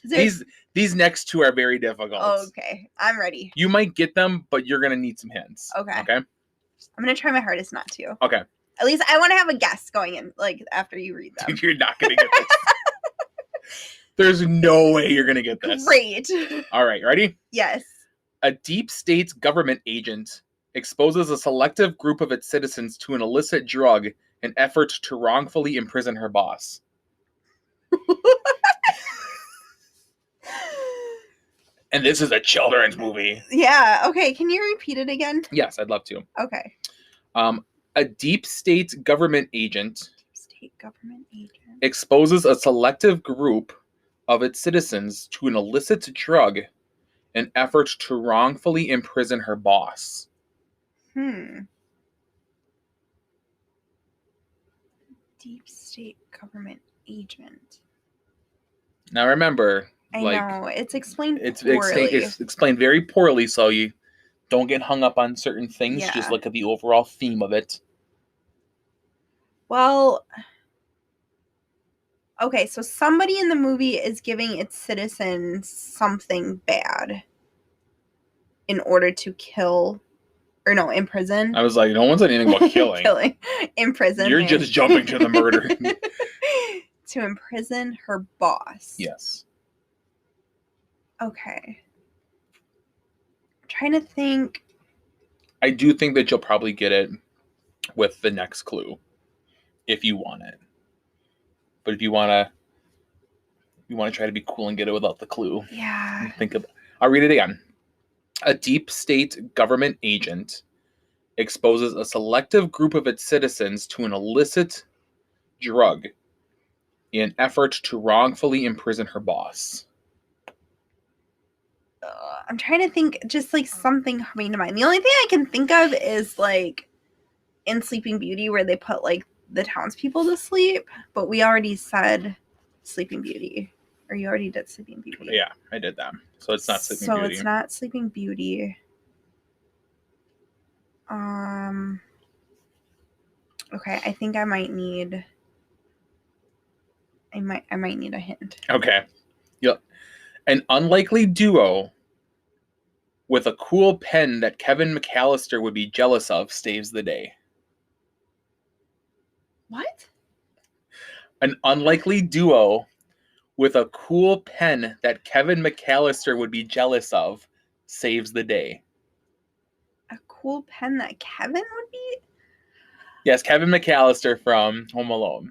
these next two are very difficult. Okay, I'm ready. You might get them, but you're gonna need some hints. Okay. Okay. I'm gonna try my hardest not to. Okay. At least I want to have a guess going in, like, after you read them. Dude, you're not gonna get this. There's no way you're gonna get this. Great. All right, ready? Yes. A deep state government agent exposes a selective group of its citizens to an illicit drug in effort to wrongfully imprison her boss. And this is a children's movie. Yeah. Okay. Can you repeat it again? Yes, I'd love to. Okay. A deep state government agent State government agent exposes a selective group of its citizens to an illicit drug in effort to wrongfully imprison her boss. Deep state government agent. Now remember, I know it's explained it's poorly. it's explained very poorly, so you don't get hung up on certain things. Yeah. Just look at the overall theme of it. Well, okay, so somebody in the movie is giving its citizens something bad in order to kill, or no, imprison. I was like, no one said anything about killing. Imprison. You're just jumping to the murder. To imprison her boss. Yes. Okay. I'm trying to think. I do think that you'll probably get it with the next clue, if you want it. But if you want to try to be cool and get it without the clue. Yeah. I'll read it again. A deep state government agent exposes a selective group of its citizens to an illicit drug in an effort to wrongfully imprison her boss. I'm trying to think, just like something coming to mind. The only thing I can think of is like in Sleeping Beauty where they put like the townspeople to sleep, but we already said Sleeping Beauty. Or you already did Sleeping Beauty. Yeah, I did that. So it's not Sleeping Beauty. So it's not Sleeping Beauty. Okay, I think I might need a hint. Okay. Yep. An unlikely duo with a cool pen that Kevin McAllister would be jealous of saves the day. What? An unlikely duo with a cool pen that Kevin McAllister would be jealous of saves the day. A cool pen that Kevin would be? Yes, Kevin McAllister from Home Alone.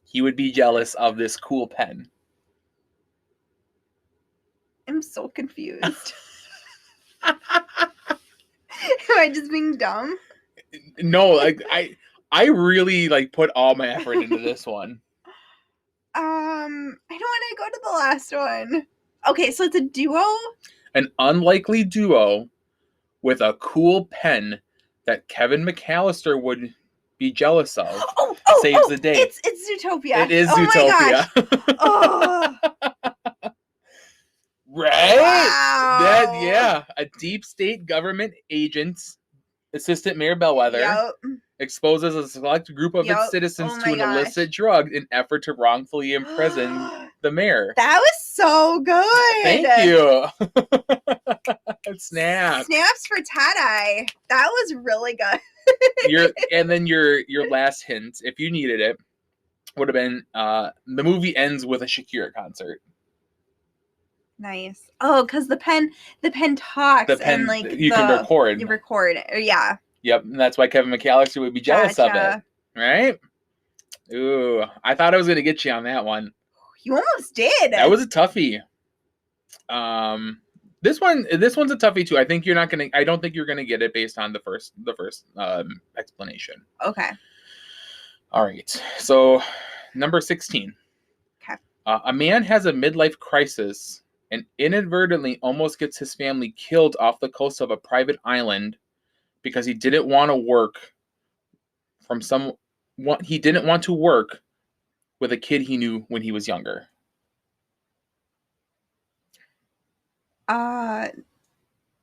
He would be jealous of this cool pen. I'm so confused. Am I just being dumb? No, like I really like put all my effort into this one. I don't want to go to the last one. Okay, so it's a duo? An unlikely duo with a cool pen that Kevin McAllister would be jealous of saves the day. It's Zootopia. It is Oh Zootopia. my gosh. Oh. Right? Wow. Yeah. A deep state government agent, Assistant Mayor Bellwether, Yep. exposes a select group of its citizens Oh to an illicit drug in effort to wrongfully imprison the mayor. That was so good. Thank you. Snaps. Snaps for Tie-Dye. That was really good. And then your last hint, if you needed it, would have been the movie ends with a Shakira concert. Nice. Oh, because the pen talks and like you can record. You record. Yeah. Yep, and that's why Kevin McAllister would be jealous of it. Right? Ooh, I thought I was gonna get you on that one. You almost did. That was a toughie. This one's a toughie too. I don't think you're gonna get it based on the first explanation. Okay. All right. So, number 16. Okay. A man has a midlife crisis and inadvertently almost gets his family killed off the coast of a private island because he didn't want to work with a kid he knew when he was younger.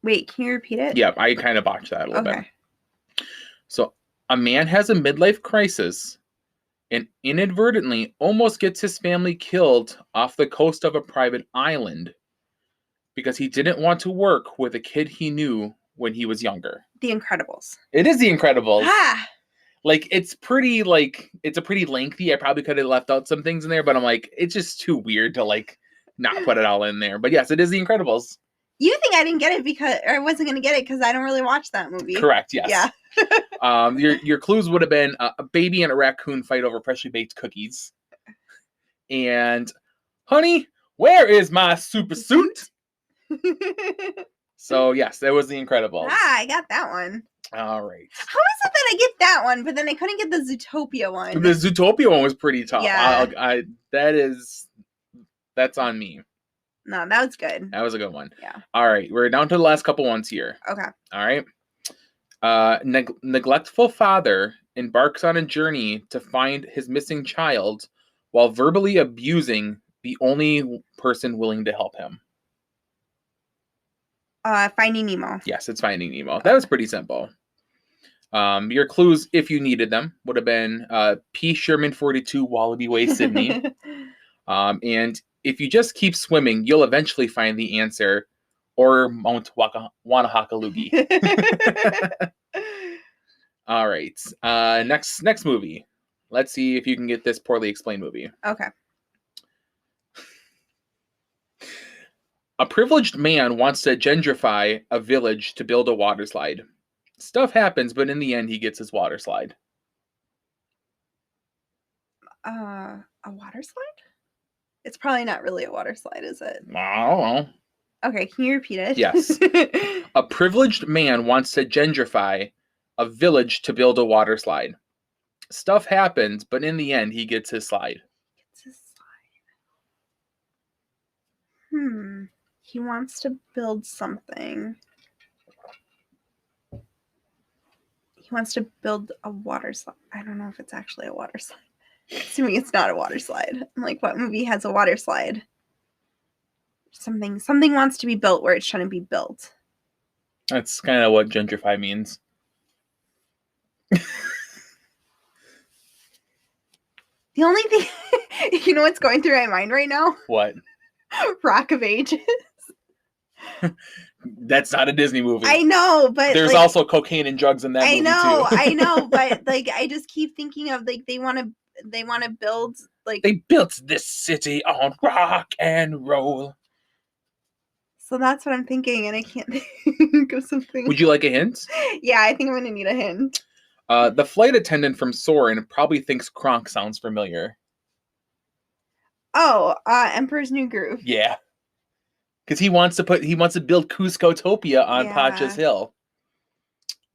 Wait, can you repeat it? Yeah, I kind of botched that a little bit. Okay. So, a man has a midlife crisis and inadvertently almost gets his family killed off the coast of a private island because he didn't want to work with a kid he knew when he was younger. The Incredibles. It is The Incredibles. Ah! Like, it's a pretty lengthy. I probably could have left out some things in there, but I'm like, it's just too weird to, like, not put it all in there. But yes, it is The Incredibles. You think I didn't get it because I wasn't going to get it because I don't really watch that movie. Correct, yes. Yeah. Your clues would have been a baby and a raccoon fight over freshly baked cookies. And, honey, where is my super suit? So, yes, that was The Incredibles. Ah, I got that one. All right. How is it that I get that one, but then I couldn't get the Zootopia one? The Zootopia one was pretty tough. Yeah. That's on me. No, that was good. That was a good one. Yeah. All right, we're down to the last couple ones here. Okay. All right. Neglectful father embarks on a journey to find his missing child while verbally abusing the only person willing to help him. Finding Nemo. Yes, it's Finding Nemo. That was pretty simple. Your clues, if you needed them, would have been P. Sherman 42, Wallaby Way, Sydney. And if you just keep swimming, you'll eventually find the answer, or Mount Wanahakalugi. All right. Next movie. Let's see if you can get this poorly explained movie. Okay. A privileged man wants to gentrify a village to build a water slide. Stuff happens, but in the end, he gets his water slide. A water slide? It's probably not really a water slide, is it? I don't know. Okay, can you repeat it? Yes. A privileged man wants to gentrify a village to build a water slide. Stuff happens, but in the end, he gets his slide. He wants to build something. He wants to build a water slide. I don't know if it's actually a water slide. Assuming it's not a water slide. I'm like, what movie has a water slide? Something wants to be built where it shouldn't be built. That's kind of what gentrify means. The only thing, you know what's going through my mind right now? What? Rock of Ages. That's not a Disney movie. I know, but there's also cocaine and drugs in that movie too. I know, but like I just keep thinking of like they want to build like they built this city on rock and roll. So that's what I'm thinking, and I can't think of something. Would you like a hint? Yeah, I think I'm gonna need a hint. The flight attendant from Soarin' probably thinks Kronk sounds familiar. Oh, Emperor's New Groove. Yeah. Because he wants to build Cusco-topia on Pacha's Hill.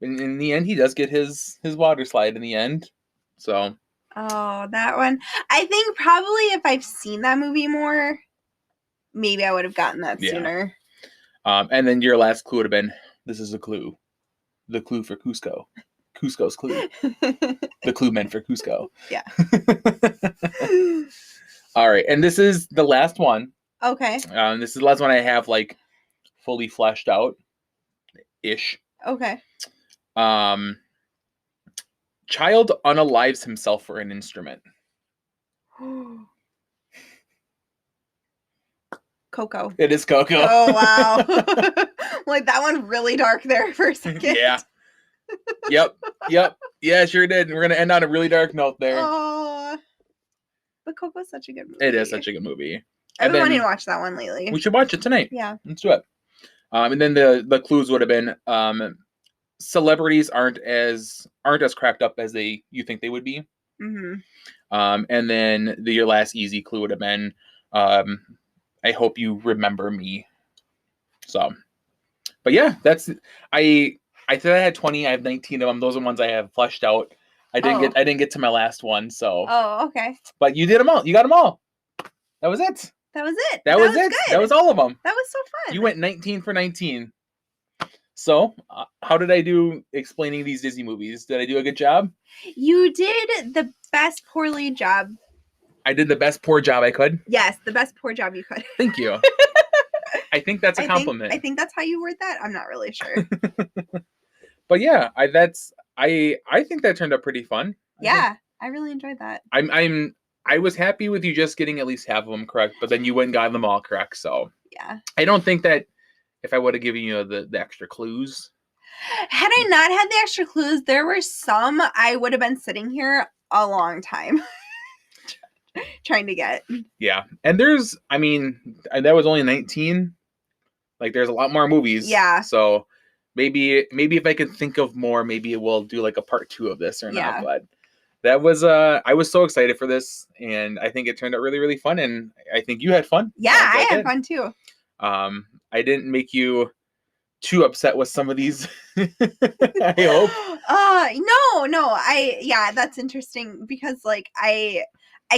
And in the end, he does get his water slide in the end. So. Oh, that one. I think probably if I've seen that movie more, maybe I would have gotten that sooner. And then your last clue would have been, this is a clue. The clue for Cusco. Cusco's clue. The clue meant for Cusco. Yeah. All right. And this is the last one. Okay. This is the last one I have, like, fully fleshed out-ish. Okay. Child unalives himself for an instrument. Coco. It is Coco. Oh, wow. Like, that one really dark there for a second. Yeah. Yep. Yeah, sure did. We're going to end on a really dark note there. Oh. But Coco's such a good movie. It is such a good movie. I've been wanting to watch that one lately. We should watch it tonight. Yeah. Let's do it. And then the clues would have been celebrities aren't as cracked up as you think they would be. Mm-hmm. And then your last easy clue would have been I hope you remember me. So, but yeah, I said I had 20. I have 19 of them. Those are the ones I have fleshed out. I didn't get to my last one. So. Oh, okay. But you did them all. You got them all. That was it. That was it. That was it. Good. That was all of them. That was so fun. You went 19 for 19. So, how did I do explaining these Disney movies? Did I do a good job? You did the best poor lead job. I did the best poor job I could? Yes, the best poor job you could. Thank you. I think that's a compliment. I think that's how you word that. I'm not really sure. But yeah, I think that turned out pretty fun. Yeah, I really enjoyed that. I was happy with you just getting at least half of them correct, but then you went and got them all correct. So yeah, I don't think that if I would have given you the extra clues. Had I not had the extra clues, there were some I would have been sitting here a long time trying to get. Yeah, and that was only 19. Like, there's a lot more movies. Yeah. So maybe if I could think of more, maybe we'll do like a part 2 of this or not. But that was I was so excited for this, and I think it turned out really, really fun, and I think you had fun. Yeah, I had fun too. I didn't make you too upset with some of these. I hope. No. That's interesting because like I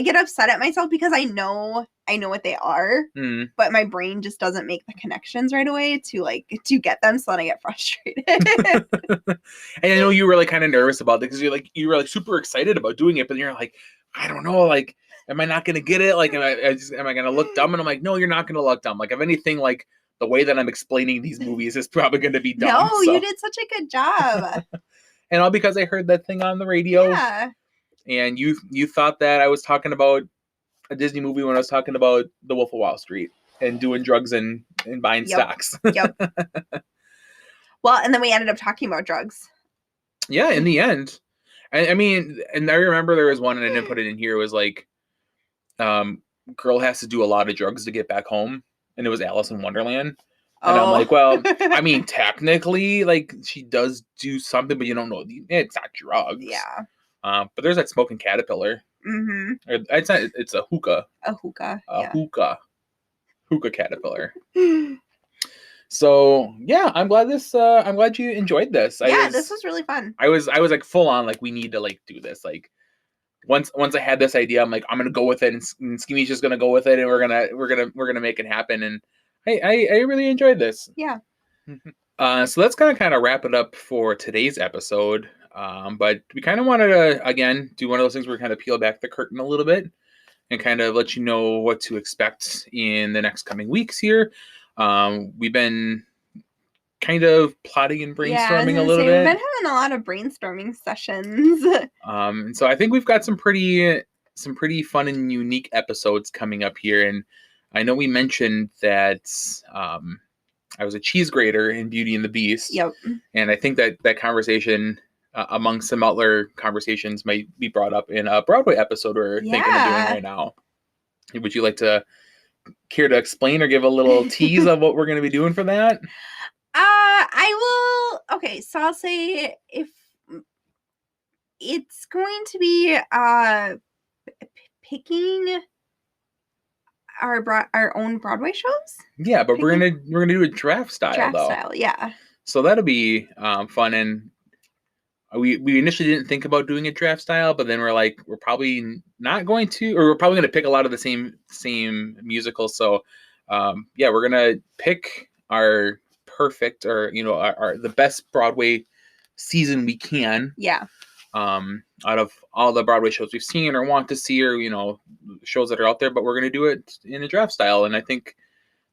get upset at myself because I know what they are, but my brain just doesn't make the connections right away to get them, so then I get frustrated. And I know you were like kind of nervous about it because you were like super excited about doing it, but you're like, I don't know, like, am I not gonna get it? Like, am I gonna look dumb? And I'm like, no, you're not gonna look dumb. Like, if anything, like the way that I'm explaining these movies is probably gonna be dumb. No, you did such a good job. And all because I heard that thing on the radio. Yeah. And you thought that I was talking about a Disney movie when I was talking about The Wolf of Wall Street and doing drugs and buying stocks. Yep. Well, and then we ended up talking about drugs. Yeah, in the end. I mean, and I remember there was one, and I didn't put it in here, it was like, girl has to do a lot of drugs to get back home. And it was Alice in Wonderland. And I'm like, well, I mean, technically, like, she does do something, but you don't know. It's not drugs. Yeah. But there's that smoking caterpillar. Mm-hmm. It's a hookah. A hookah. Hookah caterpillar. So yeah, I'm glad you enjoyed this. This was really fun. I was like full on, like, we need to like do this. Like, once I had this idea, I'm like, I'm gonna go with it, and Skimmy's just gonna go with it, and we're gonna make it happen. And I really enjoyed this. Yeah. So that's gonna kind of wrap it up for today's episode. But we kind of wanted to, again, do one of those things where we kind of peel back the curtain a little bit and kind of let you know what to expect in the next coming weeks here. We've been kind of plotting and brainstorming a little bit. We've been having a lot of brainstorming sessions. And so I think we've got some pretty fun and unique episodes coming up here. And I know we mentioned that I was a cheese grater in Beauty and the Beast. Yep. And I think that conversation, among some other conversations, might be brought up in a Broadway episode we're thinking of doing right now. Would you like to care to explain or give a little tease of what we're going to be doing for that? I will. Okay, so I'll say if it's going to be picking our own Broadway shows. Yeah, but we're gonna do a draft style. Yeah. So that'll be fun. And we initially didn't think about doing a draft style, but then we're like, we're probably not going to, or we're probably going to pick a lot of the same musicals. So yeah, we're gonna pick our perfect, or our the best Broadway season we can. Yeah. Out of all the Broadway shows we've seen or want to see, or shows that are out there, but we're gonna do it in a draft style, and I think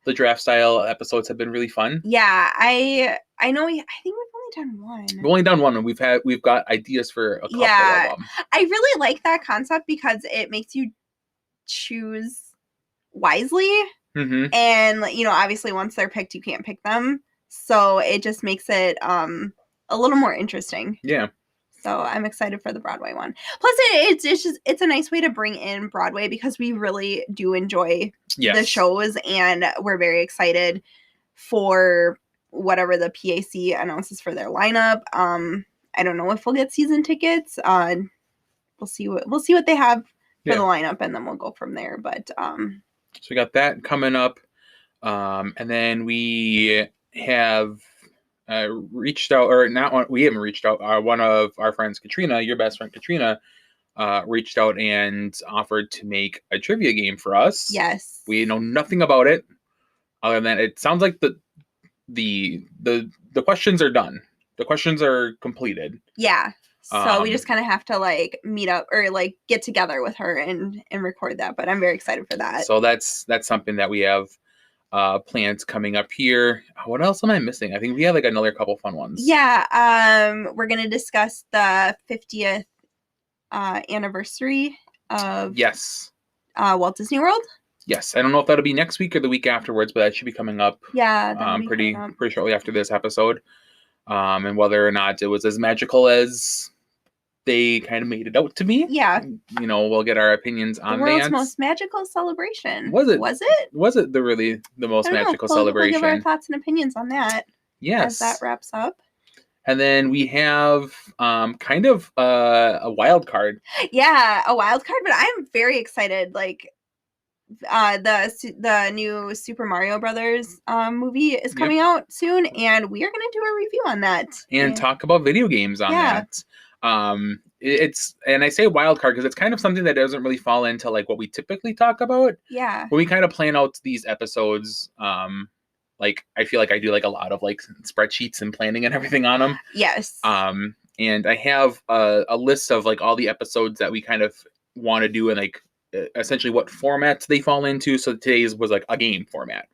the draft style episodes have been really fun. Yeah, I know. I think we've only done one. We've only done one, and we've got ideas for a couple of them. I really like that concept because it makes you choose wisely. Mm-hmm. And obviously once they're picked, you can't pick them, so it just makes it a little more interesting. Yeah. So I'm excited for the Broadway one. Plus, it's a nice way to bring in Broadway because we really do enjoy the shows, and we're very excited for whatever the PAC announces for their lineup. I don't know if we'll get season tickets. We'll see what they have for the lineup, and then we'll go from there. But so we got that coming up, and then we have reached out, or not one, we haven't reached out. One of our friends, Katrina, your best friend Katrina, reached out and offered to make a trivia game for us. Yes. We know nothing about it, other than that it sounds like the questions are done. The questions are completed. Yeah. So we just kind of have to meet up or get together with her and record that. But I'm very excited for that. So that's something that we have plans coming up here. What else am I missing? I think we have another couple fun ones. Yeah. We're gonna discuss the 50th anniversary of Walt Disney World. Yes, I don't know if that'll be next week or the week afterwards, but that should be coming up. Yeah, pretty shortly after this episode. And whether or not it was as magical as they kind of made it out to be. Yeah. We'll get our opinions on the world's most magical celebration. Was it? Was it? Was it the most magical celebration? We'll give our thoughts and opinions on that. Yes. As that wraps up. And then we have kind of a wild card. Yeah, a wild card, but I'm very excited. The new Super Mario Brothers movie is coming out soon, and we are going to do a review on that and talk about video games on that. It's, and I say wild card because it's kind of something that doesn't really fall into what we typically talk about. Yeah. When we kind of plan out these episodes, I feel like I do a lot of spreadsheets and planning and everything on them. Yes. And I have a list of all the episodes that we kind of want to do and essentially what formats they fall into. So today's was a game format,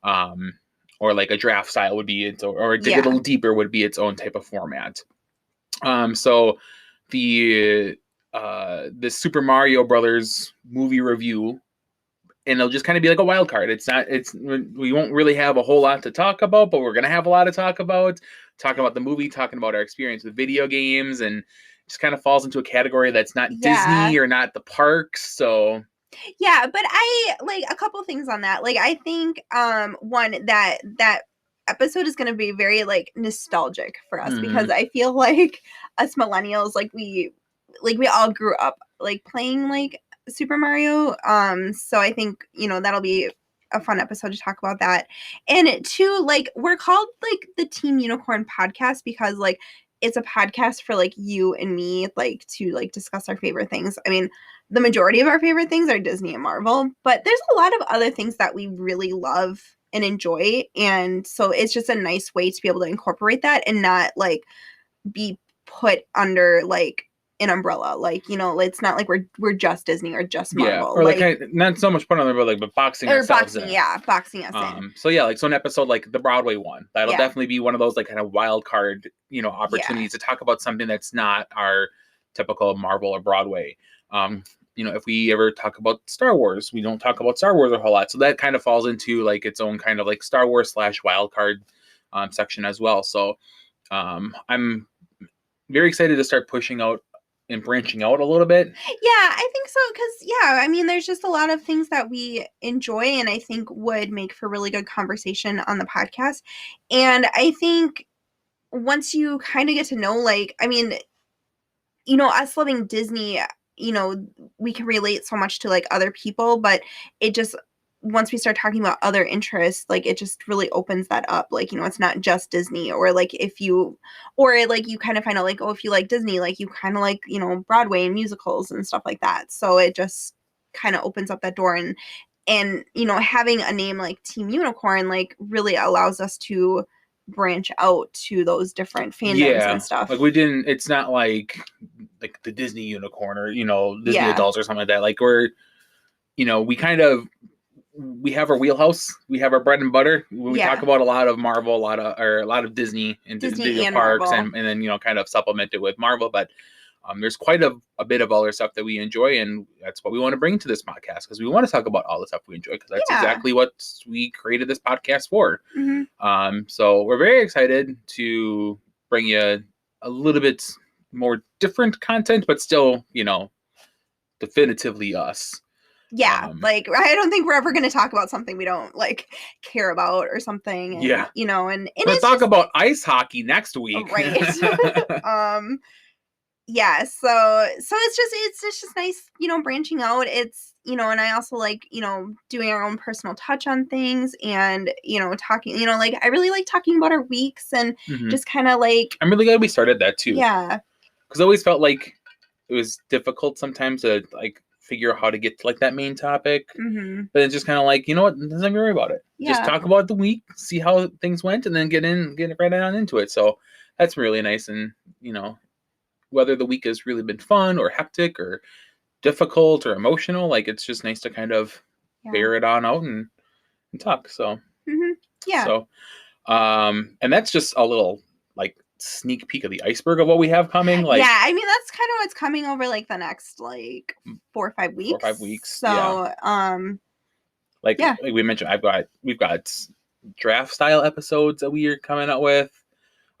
or a draft style would be its own, or dig a little deeper would be its own type of format. So the Super Mario Brothers movie review, and it'll just kind of be a wild card. We won't really have a whole lot to talk about, but we're gonna have a lot to talk about. Talking about the movie, talking about our experience with video games, and just kind of falls into a category that's not Disney or not the parks. So yeah, but I a couple things on that. I think one that episode is going to be very nostalgic for us because I feel like us millennials we all grew up playing Super Mario. So I think that'll be a fun episode to talk about that. And two, we're called the Team Unicorn podcast because it's a podcast for you and me to discuss our favorite things. I mean, the majority of our favorite things are Disney and Marvel, but there's a lot of other things that we really love and enjoy, and so it's just a nice way to be able to incorporate that and not be put under an umbrella. It's not we're just Disney or just Marvel. Or not so much put on the umbrella, but boxing ourselves in. Boxing us in. So yeah, so an episode the Broadway one, that'll definitely be one of those kind of wild card, opportunities to talk about something that's not our typical Marvel or Broadway. If we ever talk about Star Wars, we don't talk about Star Wars a whole lot. So that kind of falls into its own kind of Star Wars / wild card section as well. So I'm very excited to start pushing out and branching out a little bit. Yeah, I think so. Because there's just a lot of things that we enjoy and I think would make for really good conversation on the podcast. And I think once you kind of get to know, us loving Disney, we can relate so much to other people, but it just, once we start talking about other interests, it just really opens that up. It's not just Disney, or if you kind of find out if you like Disney, you kind of like, Broadway and musicals and stuff like that. So it just kind of opens up that door. And and, having a name like Team Unicorn, like, really allows us to branch out to those different fandoms and stuff. Like, it's not like the Disney Unicorn or, Disney Yeah. Adults or something like that. Like, we're, we have our wheelhouse. We have our bread and butter. We talk about a lot of Marvel, a lot of Disney and Disney parks, Marvel. and then, kind of supplement it with Marvel. But there's quite a bit of other stuff that we enjoy, and that's what we want to bring to this podcast, because we want to talk about all the stuff we enjoy, because that's exactly what we created this podcast for. Mm-hmm. So we're very excited to bring you a little bit more different content, but still, definitively us. Yeah, like, I don't think we're ever going to talk about something we don't, like, care about or something. And, yeah. And we'll talk about ice hockey next week. Right. Yeah, so it's just nice, branching out. It's, and I also like, doing our own personal touch on things, and, talking, like, I really like talking about our weeks, and just kind of like, I'm really glad we started that too. Yeah. Because I always felt like it was difficult sometimes to, like, figure out how to get to, like, that main topic. But it's just kind of like, you know what, doesn't worry about it. Yeah. Just talk about the week, see how things went, and then get right on into it. So that's really nice. And, whether the week has really been fun or hectic or difficult or emotional, like, it's just nice to kind of bear it on out and talk. So, yeah. So, and that's just a little, like, sneak peek of the iceberg of what we have coming. Like, yeah, I mean, that's kind of what's coming over, like, the next, like, 4 or 5 weeks. 4 or 5 weeks. So, like we mentioned, we've got draft style episodes that we are coming out with,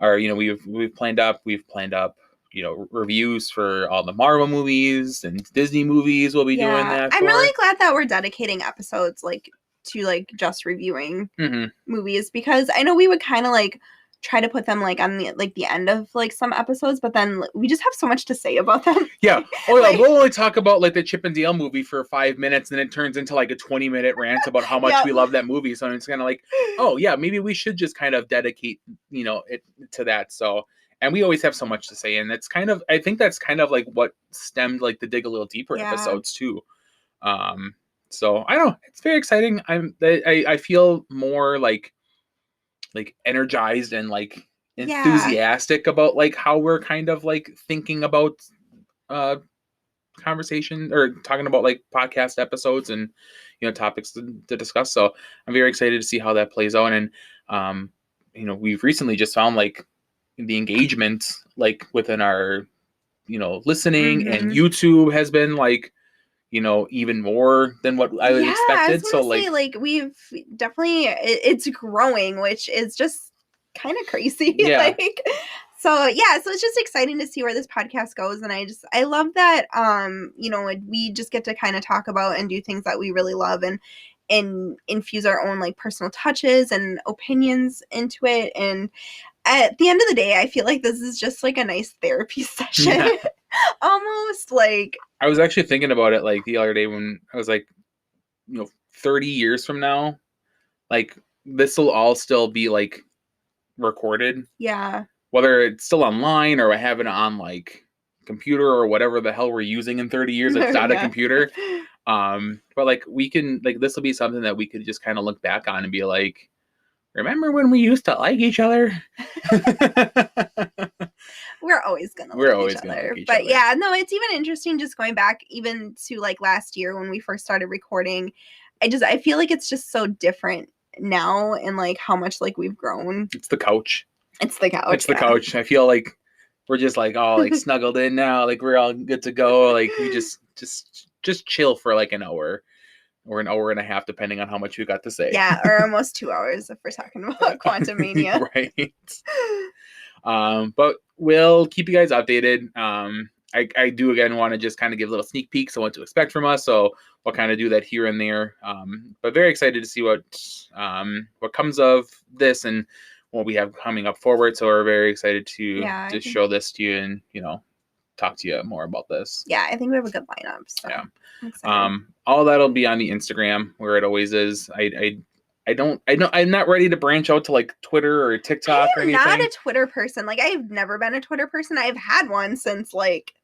or, we've planned up, reviews for all the Marvel movies and Disney movies. We'll be doing that. I'm really glad that we're dedicating episodes, like, to, like, just reviewing movies, because I know we would kind of, like, try to put them, like, on the end of, like, some episodes, but then we just have so much to say about them. Yeah. Oh, yeah. We'll only talk about, like, the Chip and Dale movie for 5 minutes, and then it turns into, like, a 20-minute rant about how much we love that movie. So it's kind of like, oh yeah, maybe we should just kind of dedicate, it to that. So, and we always have so much to say, and it's kind of, I think that's kind of like what stemmed, like, the Dig a Little Deeper episodes too. So I don't know, it's very exciting. I feel more like energized and, like, enthusiastic about, like, how we're kind of, like, thinking about conversation, or talking about, like, podcast episodes and, topics to discuss. So I'm very excited to see how that plays out. And we've recently just found, like, the engagement, like, within our listening and YouTube has been, like, even more than what I expected. So, like, we've definitely, it's growing, which is just kind of crazy. Yeah. So it's just exciting to see where this podcast goes. And I love that, we just get to kind of talk about and do things that we really love, and infuse our own, like, personal touches and opinions into it. And at the end of the day, I feel like this is just, like, a nice therapy session. Almost, like, I was actually thinking about it, like, the other day, when I was like, 30 years from now, like, this will all still be, like, recorded. Yeah. Whether it's still online or I have it on, like, computer or whatever the hell we're using in 30 years, it's not a computer. But, like, we can, like, this will be something that we could just kind of look back on and be like, remember when we used to like each other? We're always gonna like each other. But yeah, no, it's even interesting just going back even to, like, last year when we first started recording. I feel like it's just so different now, and, like, how much, like, we've grown. It's the couch. It's the couch. It's the couch. I feel like we're just, like, all, like, snuggled in now. Like, we're all good to go. Like, we just chill for, like, an hour. Or an hour and a half, depending on how much you got to say. Yeah, or almost 2 hours if we're talking about Quantum Mania. Right. But we'll keep you guys updated. I do, again, want to just kind of give little sneak peeks of what to expect from us. So we'll kind of do that here and there. But very excited to see what comes of this and what we have coming up forward. So we're very excited to show this to you and, talk to you more about this. Yeah, I think we have a good lineup. So yeah. All that'll be on the Instagram, where it always is. I'm not ready to branch out to, like, Twitter or TikTok or anything. I'm not a Twitter person. Like, I've never been a Twitter person. I've had one since, like,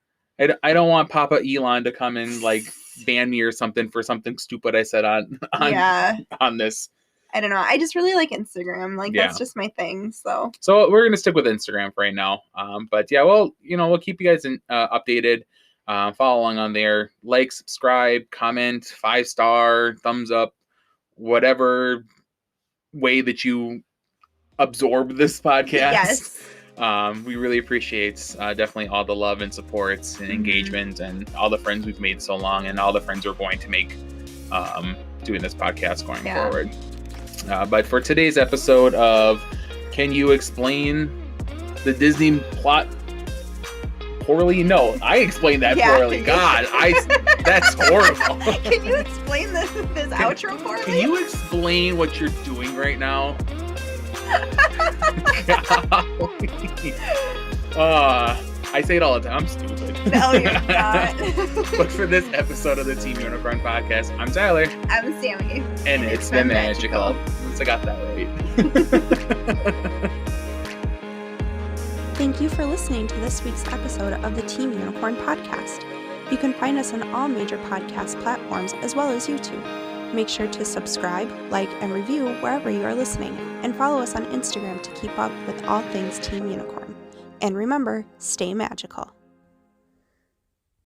I don't want Papa Elon to come and, like, ban me or something for something stupid I said on this. I don't know. I just really like Instagram. Like, that's just my thing. So we're going to stick with Instagram for right now. But yeah, well, we'll keep you guys updated. Follow along on there. Like, subscribe, comment, 5-star, thumbs up, whatever way that you absorb this podcast. Yes. We really appreciate definitely all the love and support and engagement and all the friends we've made so long and all the friends we're going to make doing this podcast going forward. But for today's episode of Can You Explain the Disney Plot Poorly? No, I explained that poorly. God, that's horrible. Can you explain this outro poorly? Can you explain what you're doing right now? I say it all the time. I'm stupid. No, you're not. But for this episode of the Team Unicorn Podcast, I'm Tyler. I'm Sammy. And it's been magical. At least I got that right. Thank you for listening to this week's episode of the Team Unicorn Podcast. You can find us on all major podcast platforms as well as YouTube. Make sure to subscribe, like, and review wherever you are listening, and follow us on Instagram to keep up with all things Team Unicorn. And remember, stay magical.